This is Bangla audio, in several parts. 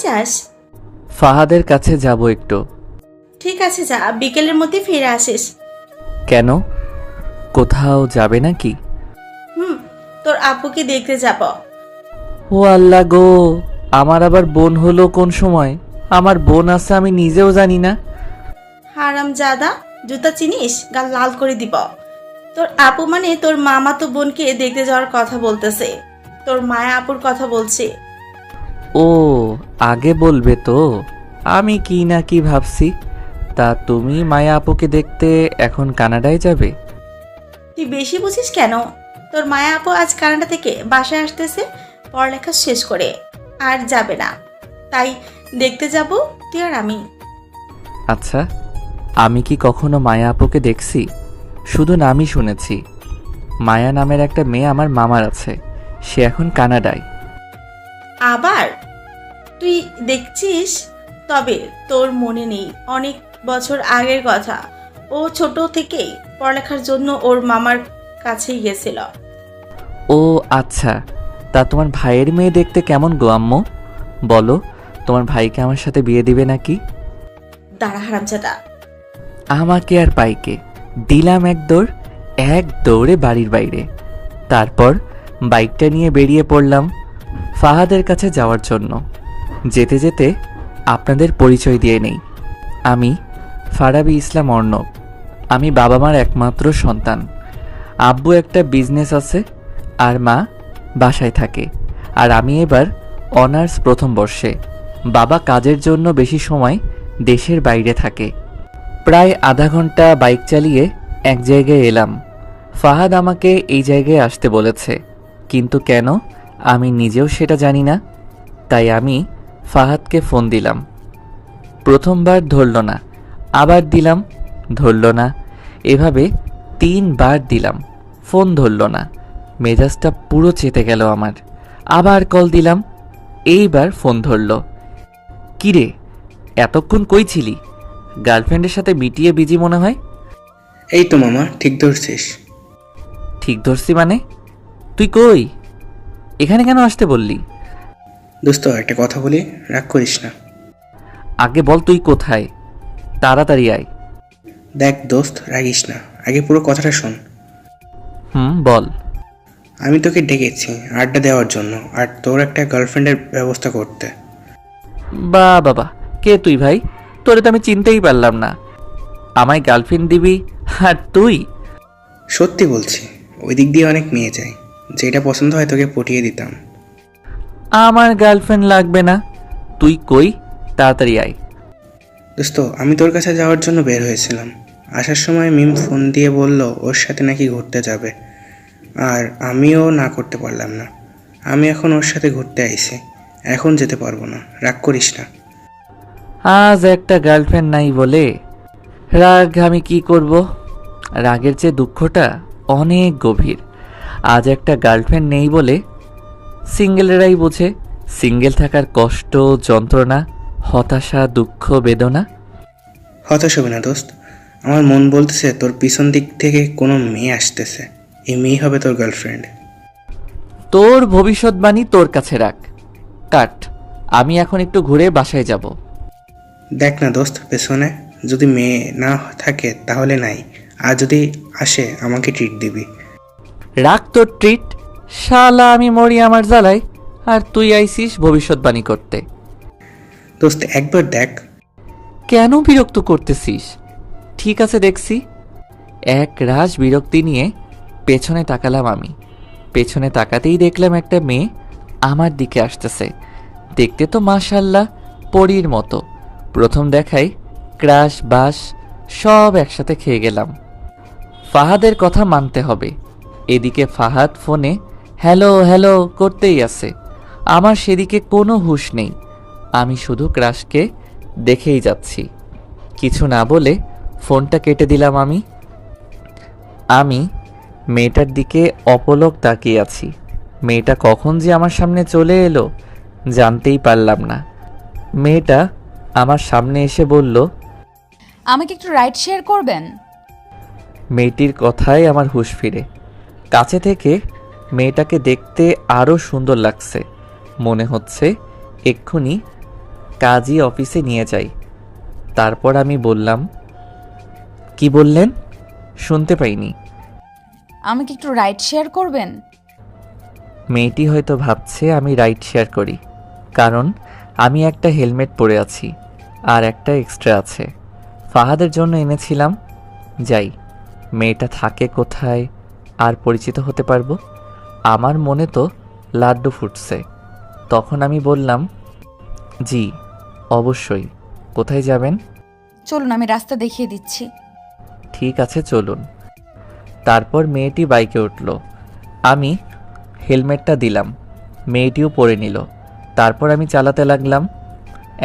যাস? ফাহাদের কাছে যাব একটু। ঠিক আছে যা, বিকেলের মধ্যে ফিরে আসিস। কেন, কোথাও যাবে নাকি? তোর আপুকে দেখতে যাব। ও আল্লাহ গো, আমার আবার বোন হলো কোন সময়? আমার বোন আছে আমি নিজেও জানি না। হারাম জাদা, জুতা চিনিস? গাল লাল করে দিব। তোর আপু মানে তোর মামা তো বোনকে দেখতে যাওয়ার কথা বলতেছে, তোর মায়া আপুর কথা বলছে। ও, আগে বলবে তো, আমি কি না কি ভাবছি। তা তুমি মায়া আপুকে দেখতে এখন কানাডায় যাবে? তুই বেশি বুঝিস কেন? তোর মায়া আপু আজ কানাডা থেকে বাসায় আসতেছে পড়ালেখা শেষ করে, আর যাবে না, তাই দেখতে যাব তুই আর আমি। আচ্ছা, আমি কি কখনো মায়া আপুকে দেখছি? শুধু নামই শুনেছি। মায়া নামের একটা মেয়ে আমার মামার আছে, সে এখন কানাডায়। আবার তুই দেখছিস? তবে তোর মনে নেই অনেক বছর আগের কথা, ও ছোট থেকেই পড়ালেখার জন্য ওর মামার কাছেই গেছিল। ও আচ্ছা, তা তোমার ভাইয়ের মেয়ে দেখতে কেমন গো আম্মু? বলো, তোমার ভাইকে আমার সাথে বিয়ে দিবে নাকি? দাঁড়া হারামজাদা। আমাকে আর পাইকে দিলাম এক দৌড়ে বাড়ির বাইরে। তারপর বাইকটা নিয়ে বেরিয়ে পড়লাম ফাহাদের কাছে যাওয়ার জন্য। যেতে যেতে আপনাদের পরিচয় দিয়ে নেই, আমি ফারাবী ইসলাম অর্ণব। আমি বাবা মার একমাত্র সন্তান। আব্বু একটা বিজনেস আছে আর মা বাসায় থাকে। আর আমি এবার অনার্স প্রথম বর্ষে। বাবা কাজের জন্য বেশি সময় দেশের বাইরে থাকে। প্রায় আধা ঘন্টা বাইক চালিয়ে এক জায়গায় এলাম। ফাহাদ আমাকে এই জায়গায় আসতে বলেছে, কিন্তু কেন আমি নিজেও সেটা জানি না। তাই আমি ফাহাদকে ফোন দিলাম। প্রথমবার ধরল না, আবার দিলাম, ধরল না। এভাবে 3বার দিলাম, ফোন ধরল না। মেজাজটা পুরো চেতে গেল আমার। আবার কল দিলাম, এইবার ফোন ধরল। কিরে, এতক্ষণ কই ছিলি? গার্লফ্রেন্ডের সাথে মিটিয়ে বিজি মনে হয়। এই তো মামা, ঠিক ধরছিস। ঠিক ধরছি মানে? তুই কই? এখানে কেন আসতে বললি? দোস্ত একটা কথা বলি, রাগ করিস না। আগে বল তুই কোথায়, তাড়াতাড়ি আয়। দেখ দোস্ত, রাগিস না, আগে পুরো কথাটা শোন। বল। আমি তোকে ডেকেছি আড্ডা দেওয়ার জন্য, আর তোর একটা গার্লফ্রেন্ডের ব্যবস্থা করতে। বা বাবা, কে তুই ভাই? তোরে তো আমি চিনতেই পারলাম না। আমায় গার্লফ্রেন্ড দিবি আর তুই? সত্যি বলছি, ওই দিক দিয়ে অনেক মেয়ে যায়, যেটা পছন্দ হয় তোকে পটিয়ে দিতাম। আমার গার্লফ্রেন্ড লাগবে না, তুই কই, তাড়াতাড়ি আয়। দোস্ত, আমি তোর কাছে যাওয়ার জন্য বের হয়েছিলাম। আসার সময় মিম ফোন দিয়ে বলল ওর সাথে নাকি ঘুরতে যাবে, আর আমিও না করতে পারলাম না। আমি এখন ওর সাথে ঘুরতে আইছি, এখন যেতে পারবো না, রাগ করিস না। আজ একটা গার্লফ্রেন্ড নাই বলে রাগ আমি কি করব? রাগের চেয়ে দুঃখটা অনেক গভীর। আজ একটা গার্লফ্রেন্ড নেই বলে সিঙ্গেলেরাই বোঝে সিঙ্গেল থাকার কষ্ট, যন্ত্রণা, হতাশা, দুঃখ, বেদনা। হতাশ হবে না দোস্ত, আমার মন বলতেছে তোর পিছন দিক থেকে কোনো মেয়ে আসতেছে, এই মেয়ে হবে তোর গার্লফ্রেন্ড। তোর ভবিষ্যৎবাণী তোর কাছে রাখ, কাট। আমি এখন একটু ঘুরে বাসায় যাব। দেখ না দোস্ত, পেছনে যদি মেয়ে না থাকে তাহলে নাই, আর যদি আসে আমাকে ট্রিট দিবি। রাখ তোর ট্রিট, শালা আমি মরি আমার জ্বালাই, আর তুই আইসিস ভবিষ্যৎবাণী করতে। দোস্ত একবার দেখ। কেন বিরক্ত করতেছিস? ঠিক আছে দেখছি। এক রাশ বিরক্তি নিয়ে পেছনে তাকালাম আমি। পেছনে তাকাতেই দেখলাম একটা মেয়ে আমার দিকে আসতেছে। দেখতে তো মাশাল্লাহ পরীর মতো। প্রথম দেখাই ক্রাশ বাস সব একসাথে খেয়ে গেলাম। ফাহাদের কথা মানতে হবে। এদিকে ফাহাদ ফোনে হ্যালো হ্যালো করতেই আছে, আমার সেদিকে কোনো হুঁশ নেই। আমি শুধু ক্রাশকে দেখেই যাচ্ছি। কিছু না বলে ফোনটা কেটে দিলাম আমি মেয়েটার দিকে অপলক তাকিয়ে আছি। মেয়েটা কখন যে আমার সামনে চলে এলো জানতেই পারলাম না। মেয়েটা আমার সামনে এসে বলল, আমাকে একটু রাইড শেয়ার করবেন? মেয়েটির কথায় আমার হুঁশ ফিরে। কাছে থেকে মেয়েটাকে দেখতে আরও সুন্দর লাগছে। মনে হচ্ছে এক্ষুনি কাজী অফিসে নিয়ে যাই। তারপর আমি বললাম, কি বললেন? শুনতে পাইনি। আমাকে একটু রাইড শেয়ার করবেন? মেয়েটি হয়তো ভাবছে আমি রাইড শেয়ার করি, কারণ আমি একটা হেলমেট পরে আছি আর একটা এক্সট্রা আছে। ফাহাদের জন্য এনেছিলাম। যাই, মেয়েটা থাকে কোথায় আর পরিচিত হতে পারবো। আমার মনে তো লাড্ডু ফুটছে। তখন আমি বললাম, জি অবশ্যই। কোথায় যাবেন? চলুন আমি রাস্তা দেখিয়ে দিচ্ছি। ঠিক আছে চলুন। তারপর মেয়েটি বাইকে উঠল। আমি হেলমেটটা দিলাম, মেয়েটিও পরে নিল। তারপর আমি চালাতে লাগলাম।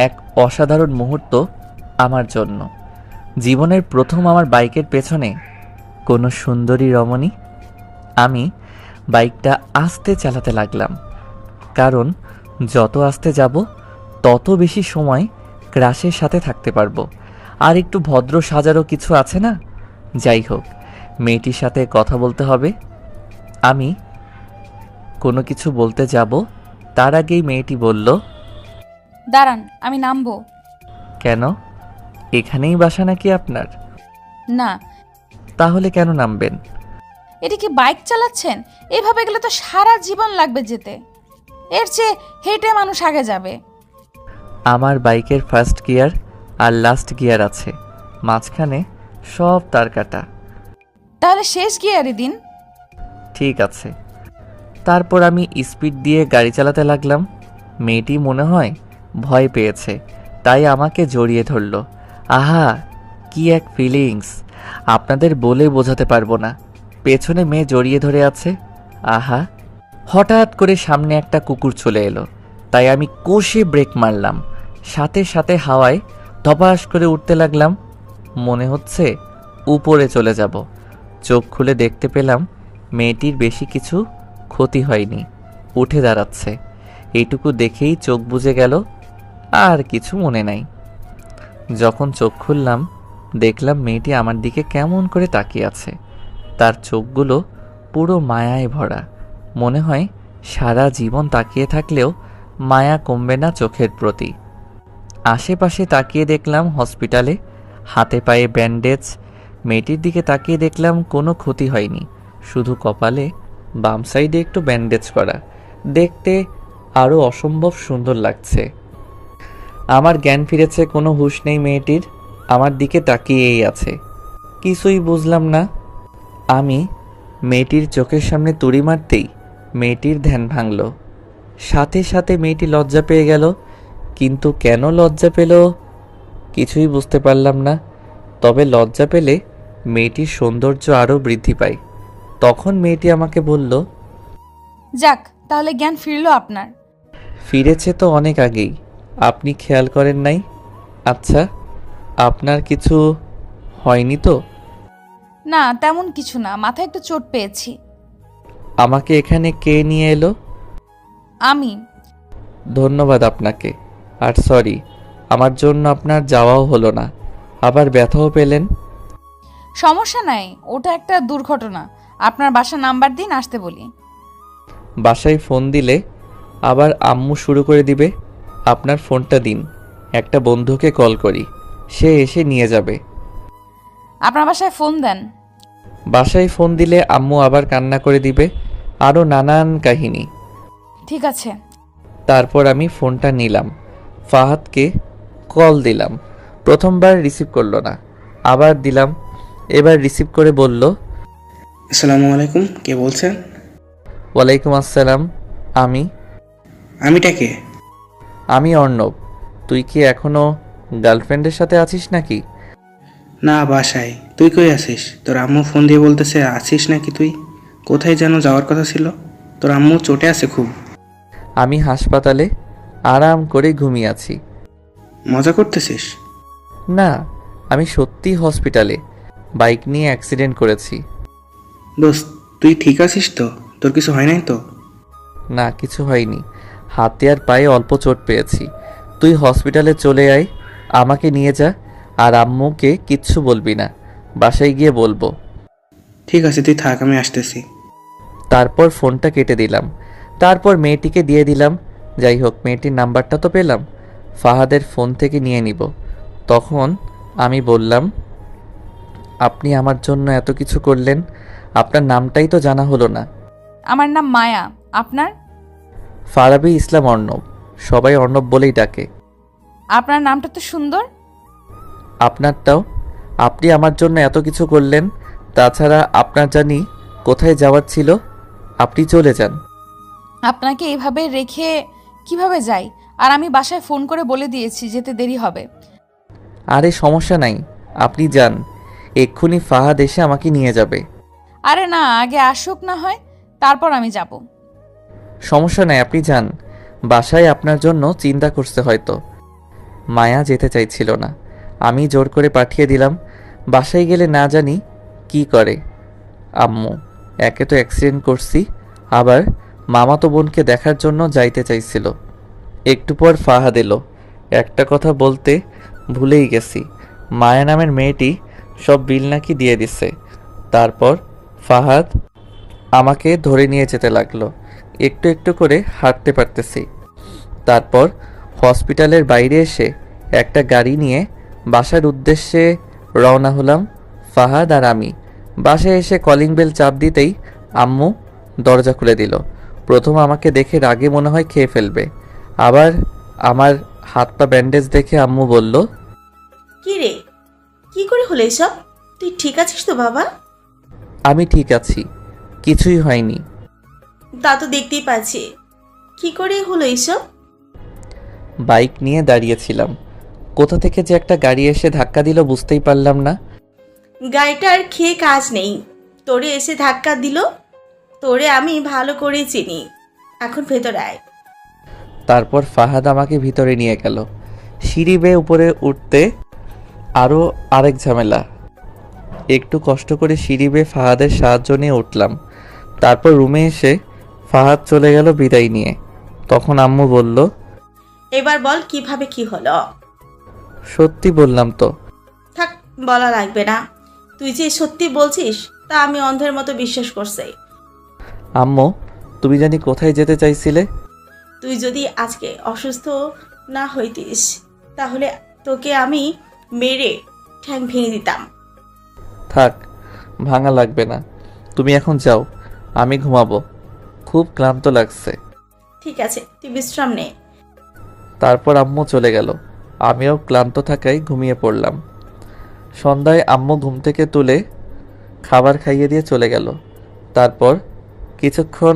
এক অসাধারণ মুহূর্ত আমার জন্য। জীবনের প্রথম আমার বাইকের পেছনে কোনো সুন্দরী রমণী। আমি বাইকটা আস্তে চালাতে লাগলাম, কারণ যত আস্তে যাব তত বেশি সময় ক্রাশের সাথে থাকতে পারবো। আর একটু ভদ্র সাজারও কিছু আছে না? যাই হোক, মেয়েটির সাথে কথা বলতে হবে। আমি কোনো কিছু বলতে যাব, তার আগেই মেয়েটি বলল, দাঁড়ান, আমি নামবো। কেন? এখানেই বাসা নাকি আপনার? না। তাহলে কেন নামবেন? এটা কি বাইক চালাচ্ছেন? এভাবে গেলে তো সারা জীবন লাগবে যেতে। এর চেয়ে হেঁটে মানুষ আগে যাবে। আমার বাইকের ফার্স্ট গিয়ার আর লাস্ট গিয়ার আছে, মাঝখানে সব তার কাটা। তাহলে শেষ গিয়ারে দিন। ঠিক আছে। তারপর আমি স্পিড দিয়ে গাড়ি চালাতে লাগলাম। মেয়েটি মনে হয় ভয় পেয়েছে, তাই আমাকে জড়িয়ে ধরল। আহা, কি এক ফিলিংস! আপনাদের বলে বোঝাতে পারবো না। পেছনে মেয়ে জড়িয়ে ধরে আছে। আহা! হঠাৎ করে সামনে একটা কুকুর চলে এলো, তাই আমি কষে ব্রেক মারলাম। সাথে সাথে হাওয়ায় ধপাস করে উঠতে লাগলাম। মনে হচ্ছে উপরে চলে যাব। চোখ খুলে দেখতে পেলাম মেয়েটির বেশি কিছু ক্ষতি হয়নি, উঠে দাঁড়াচ্ছে। এইটুকু দেখেই চোখ বুজে গেল, আর কিছু মনে নাই। যখন চোখ খুললাম দেখলাম মেয়েটি আমার দিকে কেমন করে তাকিয়ে আছে। তার চোখগুলো পুরো মায়ায় ভরা। মনে হয় সারা জীবন তাকিয়ে থাকলেও মায়া কমবে না চোখের প্রতি। আশেপাশে তাকিয়ে দেখলাম হসপিটালে, হাতে পায়ে ব্যান্ডেজ। মেয়েটির দিকে তাকিয়ে দেখলাম কোনো ক্ষতি হয়নি, শুধু কপালে বাম সাইডে একটু ব্যান্ডেজ করা। দেখতে আরও অসম্ভব সুন্দর লাগছে। আমার জ্ঞান ফিরেছে, কোনো হুঁশ নেই মেয়েটির। আমার দিকে তাকিয়েই আছে, কিছুই বুঝলাম না। আমি মেয়েটির চোখের সামনে তুড়ি মারতেই মেয়েটির ধ্যান ভাঙল। সাথে সাথে মেয়েটি লজ্জা পেয়ে গেল, কিন্তু কেন লজ্জা পেল কিছুই বুঝতে পারলাম না। তবে লজ্জা পেলে মেয়েটির সৌন্দর্য আরও বৃদ্ধি পায়। তখন মেয়েটি আমাকে বলল, যাক, তাহলে জ্ঞান ফিরলো আপনার। ফিরেছে তো অনেক আগেই, আপনি খেয়াল করেন নাই? আচ্ছা, আপনার কিছু হয়নি তো? না, তেমন কিছু না, মাথায় একটু চোট পেয়েছি। আমাকে এখানে কে নিয়ে এলো? আমি। ধন্যবাদ আপনাকে। আর সরি, আমার জন্য আপনার যাওয়াও হলো না, আবার ব্যথাও পেলেন। সমস্যা নাই, ওটা একটা দুর্ঘটনা। আপনার বাসা নাম্বার দিন, আসতে বলি। বাসায় ফোন দিলে আবার আম্মু শুরু করে দিবে। আপনার ফোনটা দিন, একটা বন্ধুকে কল করি, সে এসে নিয়ে যাবে। আপনার বাসায় ফোন দেন। বাসায় ফোন দিলে আম্মু আবার কান্না করে দিবে, আরও নানান কাহিনী। ঠিক আছে। তারপর আমি ফোনটা নিলাম, ফাহাদকে কল দিলাম। প্রথমবার রিসিভ করলো না, আবার দিলাম। এবার রিসিভ করে বলল, আসসালামু আলাইকুম, কে বলছেন? ওয়ালাইকুম আসসালাম। আমিটা কে? আমি অর্ণব। তুই কি এখনো গার্লফ্রেন্ডের সাথে আছিস নাকি? না, বাসায়। তুই কই আছিস? তোর আম্মু ফোন দিয়ে বলতেছে আছিস নাকি তুই? কোথায় যেন যাওয়ার কথা ছিল? তোর আম্মু চোটে আছে খুব। আমি হাসপাতালে আরাম করে ঘুমিয়ে আছি। মজা করতেছিস? না, আমি সত্যি হসপিটালে বাইক নিয়ে অ্যাক্সিডেন্ট করেছি। দোস্ত, তুই ঠিক আছিস তো? তোর কিছু হয় নাই তো? না, কিছু হয়নি, হাতে আর পায়ে অল্প চোট পেয়েছি। তুই হসপিটালে চলে আয়, আমাকে নিয়ে যা। আর আম্মুকে কিচ্ছু বলবি না, বাসায় গিয়ে বলবো। ঠিক আছে, তুই থাক, আমি আসতেছি। তারপর ফোনটা কেটে দিলাম। তারপর মেয়েটিকে দিয়ে দিলাম। যাই হোক, মেয়েটির নাম্বারটা তো পেলাম। ফাহাদের ফোন থেকে নিয়ে নিব। তখন আমি বললাম, আপনি আমার জন্য এত কিছু করলেন, আপনার নামটাই তো জানা হলো না। আমার নাম মায়া। আপনার? ফারাবী ইসলাম অর্ণব, সবাই অর্ণব বলেই ডাকে। আপনার নামটা তো সুন্দর। আপনারটাও। আপনি আমার জন্য এত কিছু করলেন, তাছাড়া আপনার জানি কোথায় যাওয়ার ছিল, আপনি চলে যান। আপনাকে এইভাবে রেখে কিভাবে যাই? আর আমি বাসায় ফোন করে বলে দিয়েছি যেতে দেরি হবে। আরে সমস্যা নাই, আপনি যান, এক্ষুনি ফাহাদ এসে আমাকে নিয়ে যাবে। আরে না, আগে আসুক না হয়, তারপর আমি যাব। সমস্যা নাই, আপনি যান, বাসায় আপনার জন্য চিন্তা করছে হয়তো। মায়া যেতে চাইছিল না, আমি জোর করে পাঠিয়ে দিলাম। বাসায় গেলে না জানি কি করে আম্মু। একে তো অ্যাক্সিডেন্ট করছি, আবার মামাতো বোনকে দেখার জন্য যাইতে চাইছিল। একটু পর ফাহাদ এলো। একটা কথা বলতে ভুলেই গেছি, মায়া নামের মেয়েটি সব বিল নাকি দিয়ে দিছে। তারপর ফাহাদ আমাকে ধরে নিয়ে যেতে লাগলো। একটু একটু করে হাঁটতে পারতেছি। তারপর হসপিটালের বাইরে এসে একটা গাড়ি নিয়ে বাসার উদ্দেশ্যে রওনা হলাম ফাহাদ আর আমি। বাসায় এসে কলিং বেল চাপ দিতেই আম্মু দরজা খুলে দিল। প্রথম আমাকে দেখে রাগে মনে হয় খেয়ে ফেলবে, আবার আমার হাত পা ব্যান্ডেজ দেখে আম্মু বলল, কি রে, কি করে হলো এসব? তুই ঠিক আছিস তো বাবা? আমি ঠিক আছি, কিছুই হয়নি। তা তো দেখতেই পাচ্ছি। কি করে হলো এসব? বাইক নিয়ে দাঁড়িয়েছিলাম, কোথা থেকে যে একটা গাড়ি এসে ধাক্কা দিল বুঝতেই পারলাম না। গাড়িটার খেয়ে কাজ নেই, তোরে এসে ধাক্কা দিল। তোরে আমি ভালো করে চিনি, এখন ভেতরে আয়। তারপর ফাহাদ আমাকে ভিতরে নিয়ে গেল। সিঁড়ি বেয়ে উপরে উঠতে আরও আরেক ঝামেলা। একটু কষ্ট করে সিঁড়ি বেয়ে ফাহাদের সাহায্য নিয়ে উঠলাম। তারপর রুমে এসে ফাহাদ চলে গেল বিদায় নিয়ে। তখন আম্মু বলল, এবার বল কিভাবে কি হলো? সত্যি বললাম তো। থাক, বলা লাগবে না। তুই যে সত্যি বলছিস তা আমি অন্ধের মতো বিশ্বাস করছি। আম্মু, তুমি জানি কোথায় যেতে চাইছিলে? তুই যদি আজকে অসুস্থ না হইতিস তাহলে তোকে আমি মেরে ঠ্যাং ভেঙে দিতাম। থাক, ভাঙা লাগবে না, তুমি এখন যাও, আমি ঘুমাবো, খুব ক্লান্ত লাগছে। ঠিক আছে, তুই বিশ্রাম নে। তারপর আম্মু চলে গেল, আমিও ক্লান্ত থাকায় ঘুমিয়ে পড়লাম। সন্ধ্যায় আম্মু ঘুম থেকে তুলে খাবার খাইয়ে দিয়ে চলে গেল। তারপর কিছুক্ষণ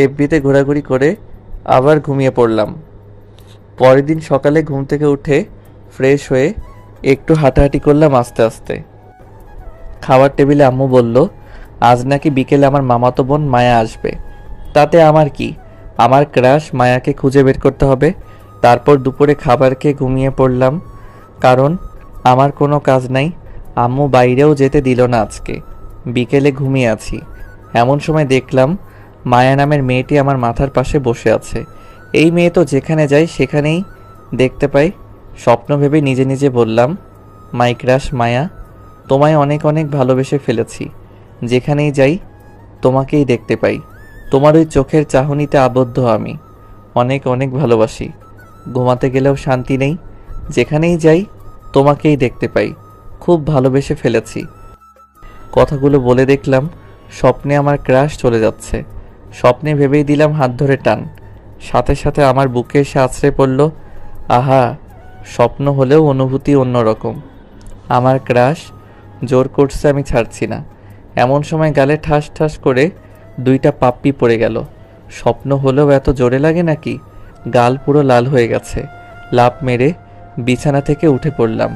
এফবিতে ঘোরাঘুরি করে আবার ঘুমিয়ে পড়লাম। পরের দিন সকালে ঘুম থেকে উঠে ফ্রেশ হয়ে একটু হাঁটাহাঁটি করলাম আস্তে আস্তে। খাবার টেবিলে আম্মু বলল, আজ নাকি বিকেলে আমার মামাতো বোন মায়া আসবে। তাতে আমার কি, আমার ক্রাশ মায়াকে খুঁজে বের করতে হবে। তারপর দুপুরে খাবার খেয়ে ঘুমিয়ে পড়লাম, কারণ আমার কোনো কাজ নাই। আম্মু বাইরেও যেতে দিল না আজকে। বিকেলে ঘুমিয়ে আছি, এমন সময় দেখলাম মায়া নামের মেয়েটি আমার মাথার পাশে বসে আছে। এই মেয়ে তো যেখানে যায় সেখানেই দেখতে পাই। স্বপ্ন ভেবে নিজে নিজে বললাম, মাই ক্রাশ মায়া, তোমায় অনেক অনেক ভালোবেসে ফেলেছি। যেখানেই যাই তোমাকেই দেখতে পাই, তোমার ওই চোখের চাহনিতে আবদ্ধ আমি। অনেক অনেক ভালোবাসি, ঘুমাতে গেলেও শান্তি নেই। যেখানেই যাই তোমাকেই দেখতে পাই, খুব ভালোবেসে ফেলেছি। কথাগুলো বলে দেখলাম স্বপ্নে আমার ক্রাশ চলে যাচ্ছে। স্বপ্নে ভেবেই দিলাম হাত ধরে টান, সাথে সাথে আমার বুকে এসে আছড়ে পড়ল। আহা, স্বপ্ন হলেও অনুভূতি অন্যরকম। আমার ক্রাশ জোর করছে, আমি ছাড়ছি না। এমন সময় গালে ঠাস ঠাস করে দুইটা পাপ্পি পড়ে গেল। স্বপ্ন হলেও এত জোরে লাগে নাকি? গাল পুরো লাল হয়ে গেছে। লাফ মেরে বিছানা থেকে উঠে পড়লাম।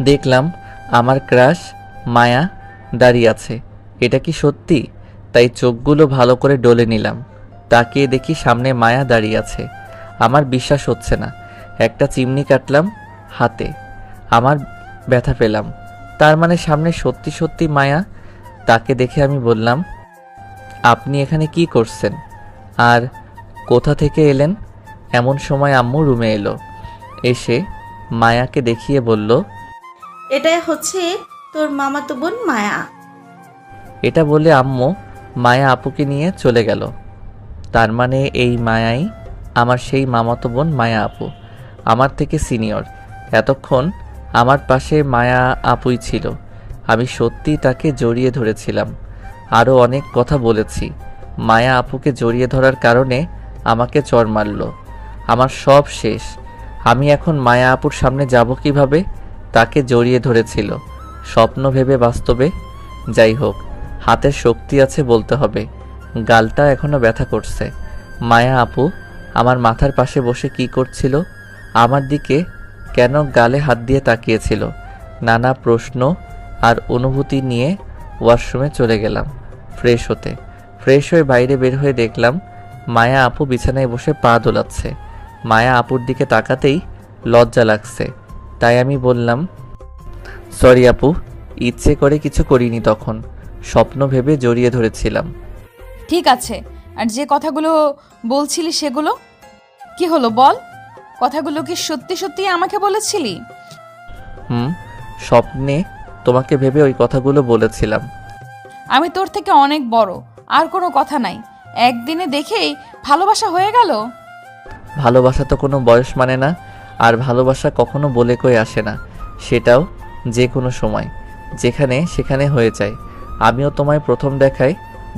দেখলাম আমার ক্রাশ মায়া দাঁড়িয়ে আছে। এটা কি সত্যি? তাই চোখগুলো ভালো করে ডলে নিলাম। তাকিয়ে দেখি সামনে মায়া দাঁড়িয়ে আছে। আমার বিশ্বাস হচ্ছে না। একটা চিমনি কাটলাম হাতে, আমার ব্যথা পেলাম। তার মানে সামনে সত্যি সত্যি মায়া। তাকে দেখে আমি বললাম, আপনি এখানে কি করছেন আর কোথা থেকে এলেন? এমন সময় আম্মু রুমে এলো। এসে মায়াকে দেখিয়ে বলল, এটাই হচ্ছে তোর মামাতো বোন মায়া। এটা বলে আম্মু মায়া আপুকে নিয়ে চলে গেল। তার মানে এই মায়াই আমার সেই মামাতো বোন মায়া আপু, আমার থেকে সিনিয়র। এতক্ষণ আমার পাশে মায়া আপুই ছিল। আমি সত্যিই তাকে জড়িয়ে ধরেছিলাম। আরও অনেক কথা বলেছি। মায়া আপুকে জড়িয়ে ধরার কারণে আমাকে চড় মারল। আমার সব শেষ। আমি এখন মায়া আপুর সামনে যাব কিভাবে? তাকে জড়িয়ে ধরেছিল, স্বপ্ন ভেবে বাস্তবে। যাই হোক, হাতের শক্তি আছে বলতে হবে। গালটা এখনো ব্যথা করছে। মায়া আপু আমার মাথার পাশে বসে কি করছিল? আমার দিকে কেন গালে হাত দিয়ে তাকিয়েছিল? নানা প্রশ্ন আর অনুভূতি নিয়ে ওয়াশরুমে চলে গেলাম ফ্রেশ হতে। ফ্রেশ হয়ে বাইরে বের হয়ে দেখলাম মায়া আপু বিছানায় বসে পা দোলাচ্ছে। মায়া আপুর দিকে তাকাতেই লজ্জা লাগছে, তাই আমি বললাম, সরি আপু, ইচ্ছে করে কিছু করিনি, তখন স্বপ্ন ভেবে জড়িয়ে ধরেছিলাম। ঠিক আছে, আর যে কথাগুলো বলছিলি সেগুলো কি হলো বল? কথাগুলো কি সত্যি সত্যি আমাকে বলেছিলি? স্বপ্নে তোমাকে ভেবে ওই কথাগুলো বলেছিলাম। আমি তোর থেকে অনেক বড়, আর কোনো কথা নাই। একদিনে দেখেই ভালোবাসা হয়ে গেল? ভালোবাসা তো কোনো বয়স মানে না, আর ভালোবাসা কখনো বলে কই আসে না। সেটাও যে কোনো সময়, যেখানে সেখানে হয়ে যায়। আমিও তোমায় প্রথম দেখায়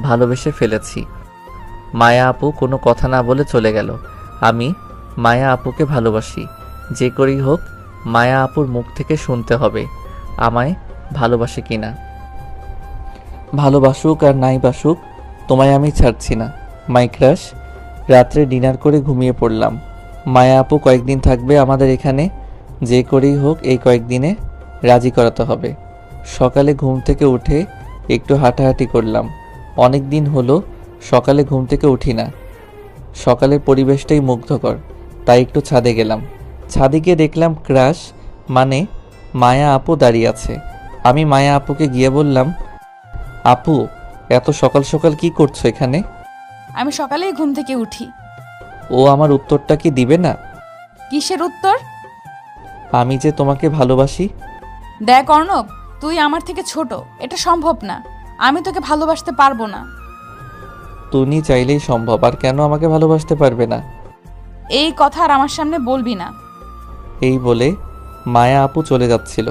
ভালোবেসে ফেলেছি। মায়া আপু কোনো কথা না বলে চলে গেল। আমি মায়া আপুকে ভালোবাসি। যে করেই হোক মায়া আপুর মুখ থেকে শুনতে হবে আমায় ভালোবাসে কিনা। ভালোবাসুক আর নাই বাসুক, তোমায় আমি ছাড়ছি না মাই ক্রাশ। রাত্রে ডিনার করে ঘুমিয়ে পড়লাম। মায়া আপু কয়েকদিন থাকবে আমাদের এখানে। যে করেই হোক এই কয়েকদিনে রাজি করাতে হবে। সকালে ঘুম থেকে উঠে একটু হাঁটাহাঁটি করলাম। অনেক দিন হলো সকালে ঘুম থেকে উঠি না। সকালের পরিবেশটাই মুগ্ধকর, তাই একটু ছাদে গেলাম। ছাদে গিয়ে দেখলাম ক্রাশ মানে মায়া আপু দাঁড়িয়ে আছে। আমি মায়া আপুকে গিয়ে বললাম, আপু এত সকাল সকাল কি করছো এখানে? আমি সকালেই ঘুম থেকে উঠি। ও আমার উত্তরটা কি দিবে না? কিসের উত্তর? আমি যে তোমাকে ভালোবাসি। দেখ অর্ণব, তুই আমার থেকে ছোট, এটা সম্ভব না। আমি তোকে ভালোবাসতে পারবো না। তুমি চাইলেই সম্ভব, আর কেন আমাকে ভালোবাসতে পারবে না? এই কথা আর আমার সামনে বলবি না। এই বলে মায়া আপু চলে যাচ্ছিল।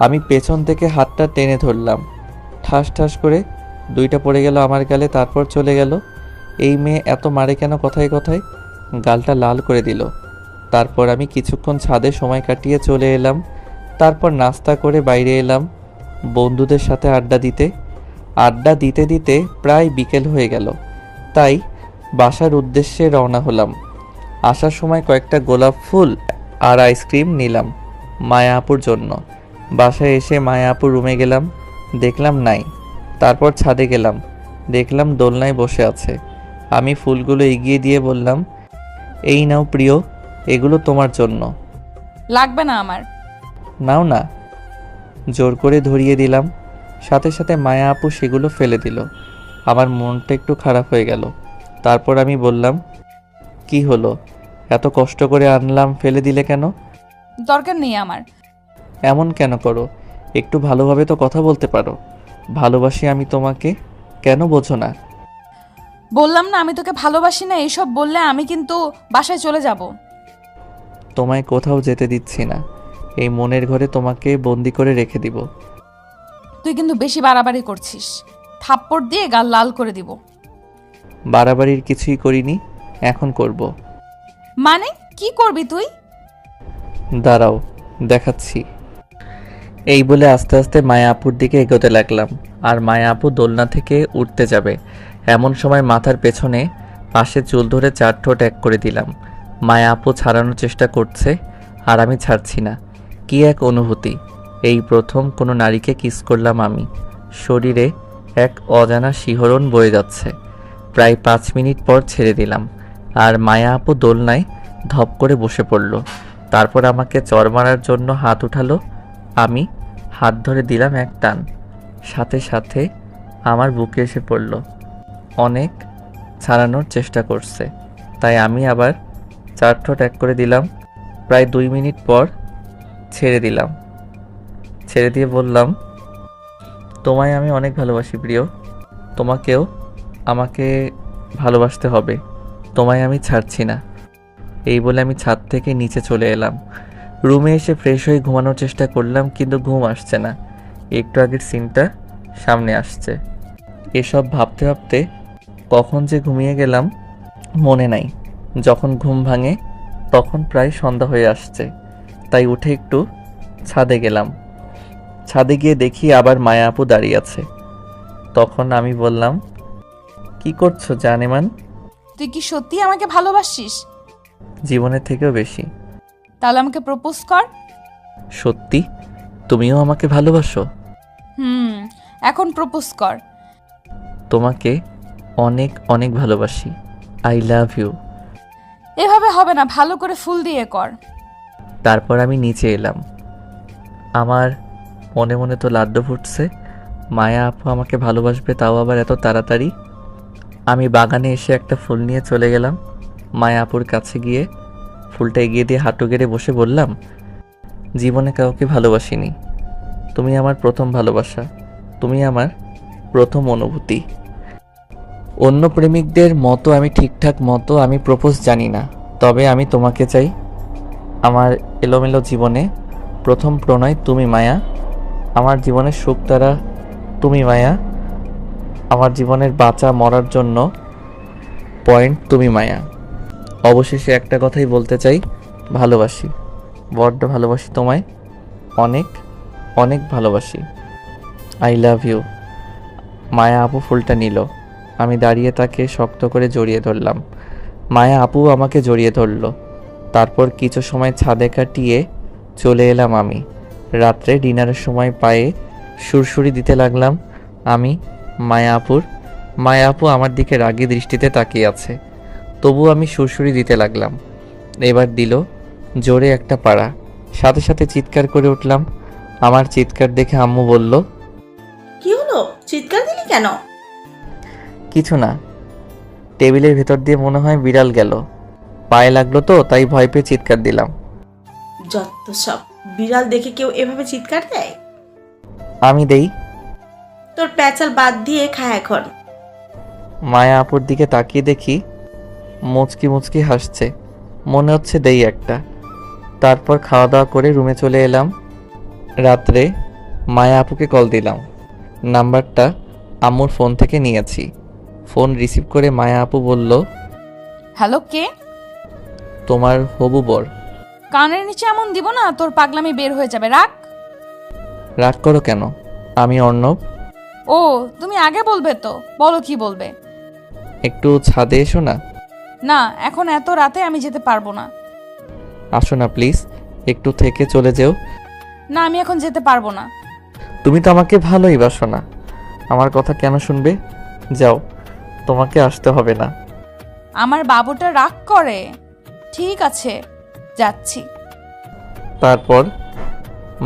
আমি পেছন থেকে হাতটা টেনে ধরলাম। ঠাস ঠাস করে দুইটা পড়ে গেল আমার গালে, তারপর চলে গেল। এই মেয়ে এত মারে কেন কথায় কথায়? গালটা লাল করে দিল। তারপর আমি কিছুক্ষণ ছাদে সময় কাটিয়ে চলে এলাম। তারপর নাস্তা করে বাইরে এলাম বন্ধুদের সাথে আড্ডা দিতে। আড্ডা দিতে দিতে প্রায় বিকেল হয়ে গেল, তাই বাসার উদ্দেশ্যে রওনা হলাম। আসার সময় কয়েকটা গোলাপ ফুল আর আইসক্রিম নিলাম মায়া আপুর জন্য। বাসায় এসে মায়া আপুর রুমে গেলাম, দেখলাম নাই। তারপর ছাদে গেলাম, দেখলাম দোলনায় বসে আছে। আমি ফুলগুলো এগিয়ে দিয়ে বললাম, এই নাও প্রিয়, এগুলো তোমার জন্য। লাগবে না আমার। নাও না। জোর করে ধরিয়ে দিলাম। সাথে সাথে মায়া আপু সেগুলো ফেলে দিল। আমার মনটা একটু খারাপ হয়ে গেল। তারপর আমি বললাম, কি হলো, এত কষ্ট করে আনলাম, ফেলে দিলে কেন? দরকার নেই আমার। এমন কেন করো? একটু ভালোভাবে তো কথা বলতে পারো। ভালোবাসি আমি তোমাকে, কেন বোঝো না? বললাম না আমি তোকে ভালোবাসি না। এইসব বললে আমি কিন্তু বাসায় চলে যাব। তোমায় কোথাও যেতে দিচ্ছি না। এই মনের ঘরে তোমাকে বন্দি করে রেখে দিব। তুই কিন্তু বেশি বাড়াবাড়ি করছিস। থাপ্পড় দিয়ে গাল লাল করে দিব। বাড়াবাড়ির কিছুই করিনি, এখন করব। মানে কি করবি তুই? দাঁড়াও, দেখাচ্ছি। এই বলে আস্তে আস্তে মায়া আপুর দিকে এগোতে লাগলাম। আর মায়া আপু দোলনা থেকে উঠতে যাবে এমন সময় মাথার পেছনে পাশে চুল ধরে চার ঠোঁট এক করে দিলাম। মায়া আপু ছাড়ানোর চেষ্টা করছে, আর আমি ছাড়ছি না। কি এক অনুভূতি! এই প্রথম কোনো নারীকে কিস করলাম আমি। শরীরে এক অজানা শিহরণ বয়ে যাচ্ছে। প্রায় 5 মিনিট পর ছেড়ে দিলাম, আর মায়া আপু দোলনায় ধপ করে বসে পড়ল। তারপর আমাকে চড় মারার জন্য হাত উঠালো। আমি হাত ধরে দিলাম এক টান, সাথে সাথে আমার বুকে এসে পড়ল। অনেক ছাড়ানোর চেষ্টা করছে, তাই আমি আবার চার ঠোঁট এক করে দিলাম। প্রায় 2 মিনিট পর ছেড়ে দিলাম। ছেড়ে দিয়ে বললাম, তোমায় আমি অনেক ভালোবাসি প্রিয়। তোমাকেও আমাকে ভালোবাসতে হবে। তোমায় আমি ছাড়ছি না। এই বলে আমি ছাদ থেকে নিচে চলে এলাম। রুমে এসে ফ্রেশ হয়ে ঘুমানোর চেষ্টা করলাম, কিন্তু ঘুম আসছে না। একটু আগের সিনটা সামনে আসছে। এসব ভাবতে ভাবতে কখন যে ঘুমিয়ে গেলাম মনে নাই। যখন ঘুম ভাঙে তখন প্রায় সন্ধ্যা হয়ে আসছে, তাই উঠে একটু ছাদে গেলাম। ছাদে গিয়ে দেখি আবার মায়া আপু দাঁড়িয়ে আছে। তখন আমি বললাম, কি করছো জানেমান? তুই কি সত্যি আমাকে ভালোবাসিস? জীবনের থেকেও বেশি। তাহলে আমাকে প্রপোজ কর। সত্যি? তুমিও আমাকে ভালোবাসো? এখন প্রপোজ কর। তোমাকে অনেক অনেক ভালোবাসি। I love you. এভাবে হবে না, ভালো করে ফুল দিয়ে কর। তারপর আমি নিচে এলাম। আমার মনে মনে তো লাড্ডু ফুটছে, মায়া আপু আমাকে ভালোবাসবে, তাও আবার এত তাড়াতাড়ি। আমি বাগানে এসে একটা ফুল নিয়ে চলে গেলাম। মায়া আপুর কাছে গিয়ে ফুলটা এগিয়ে দিয়ে হাঁটু গেড়ে বসে বললাম, জীবনে কাউকে ভালোবাসিনি, তুমি আমার প্রথম ভালোবাসা, তুমি আমার প্রথম অনুভূতি। অন্য প্রেমিকদের মতো আমি ঠিকঠাক মতো আমি প্রপোজ জানি না, তবে আমি তোমাকে চাই। আমার এলোমেলো জীবনে প্রথম প্রণয় তুমি মায়া, আমার জীবনের সুখ তারা তুমি মায়া, আমার জীবনের বাঁচা মরার জন্য পয়েন্ট তুমি মায়া। অবশেষে একটা কথাই বলতে চাই, ভালোবাসি, বড্ড ভালোবাসি তোমায়, অনেক অনেক ভালোবাসি। I love you. মায়া আপু ফুলটা নিল। আমি দাঁড়িয়ে তাকে শক্ত করে জড়িয়ে ধরলাম। মায়া আপু আমাকে জড়িয়ে ধরল। তারপর কিছু সময় ছাদে কাটিয়ে চলে এলাম আমি। রাত্রে ডিনারের সময় পায়ে সুরসুরি দিতে লাগলাম আমি মায়া আপুর। মায়া আপু আমার দিকে রাগী দৃষ্টিতে তাকিয়ে আছে, তবু আমি সুরসুরি দিতে লাগলাম। এবার দিল জোরে একটা পাড়া, সাথে সাথে চিৎকার করে উঠলাম। আমার চিৎকার দেখে আম্মু বলল, কি হলো, চিৎকার দিলি কেন? কিছু না, টেবিলের ভেতর দিয়ে মনে হয় বিড়াল গেল, পায়ে লাগলো তো তাই ভয় পেয়ে চিৎকার দিলাম। যত সব, বিড়াল দেখে কেউ এভাবে চিৎকার দেয়? আমি দেই? তোর প্যাচাল বাদ দিয়ে খা এখন। মায়া আপুর দিকে তাকিয়ে দেখি মুচকি মুচকি হাসছে, মনে হচ্ছে দেই একটা। তারপর খাওয়া দাওয়া করে রুমে চলে এলাম। রাত্রে মায়া আপুকে কল দিলাম। নাম্বারটা আম্মুর ফোন থেকে নিয়েছি। ফোন রিসিভ করে মায়া আপু বলল, হ্যালো, কে? তোমার হবু বর। কানের নিচে এমন দিব না, তোর পাগলামি বের হয়ে যাবে। রাখ। রাগ করো কেন? আমি অর্ণব। ও, তুমি আগে বলবে তো, বলো কি বলবে। একটু ছাদে এসো না। না, এখন এত রাতে আমি যেতে পারবো না। আসো না প্লিজ, একটু থেকে চলে যেও। না, আমি এখন যেতে পারবো না। তুমি তো আমাকে ভালোই বাসো না, আমার কথা কেন শুনবে? যাও, তোমাকে আসতে হবে না। আমার বাবুটা রাগ করে। ঠিক আছে, যাচ্ছি। তারপর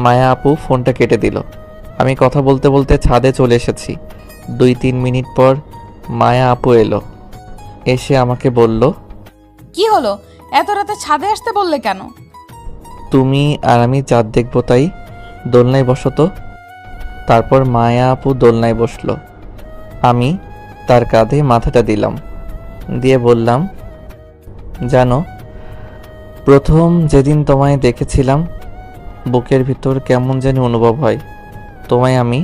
মায়া আপু ফোনটা কেটে দিল। আমি কথা বলতে বলতে ছাদে চলে এসেছি। 2-3 মিনিট পর মায়া আপু এলো। এসে আমাকে বলল, কি হলো, এত রাতে ছাদে আসতে বললে কেন? তুমি আর আমি চাঁদ দেখবো, তাই দোলনায় বসো তো। তারপর মায়া আপু দোলনায় বসলো। আমি তার কাঁধে মাথাটা দিলাম, দিয়ে বললাম, জানো, প্রথম যেদিন তোমায় দেখেছিলাম বুকের ভিতর কেমন যেন অনুভব হয়। তোমায় আমি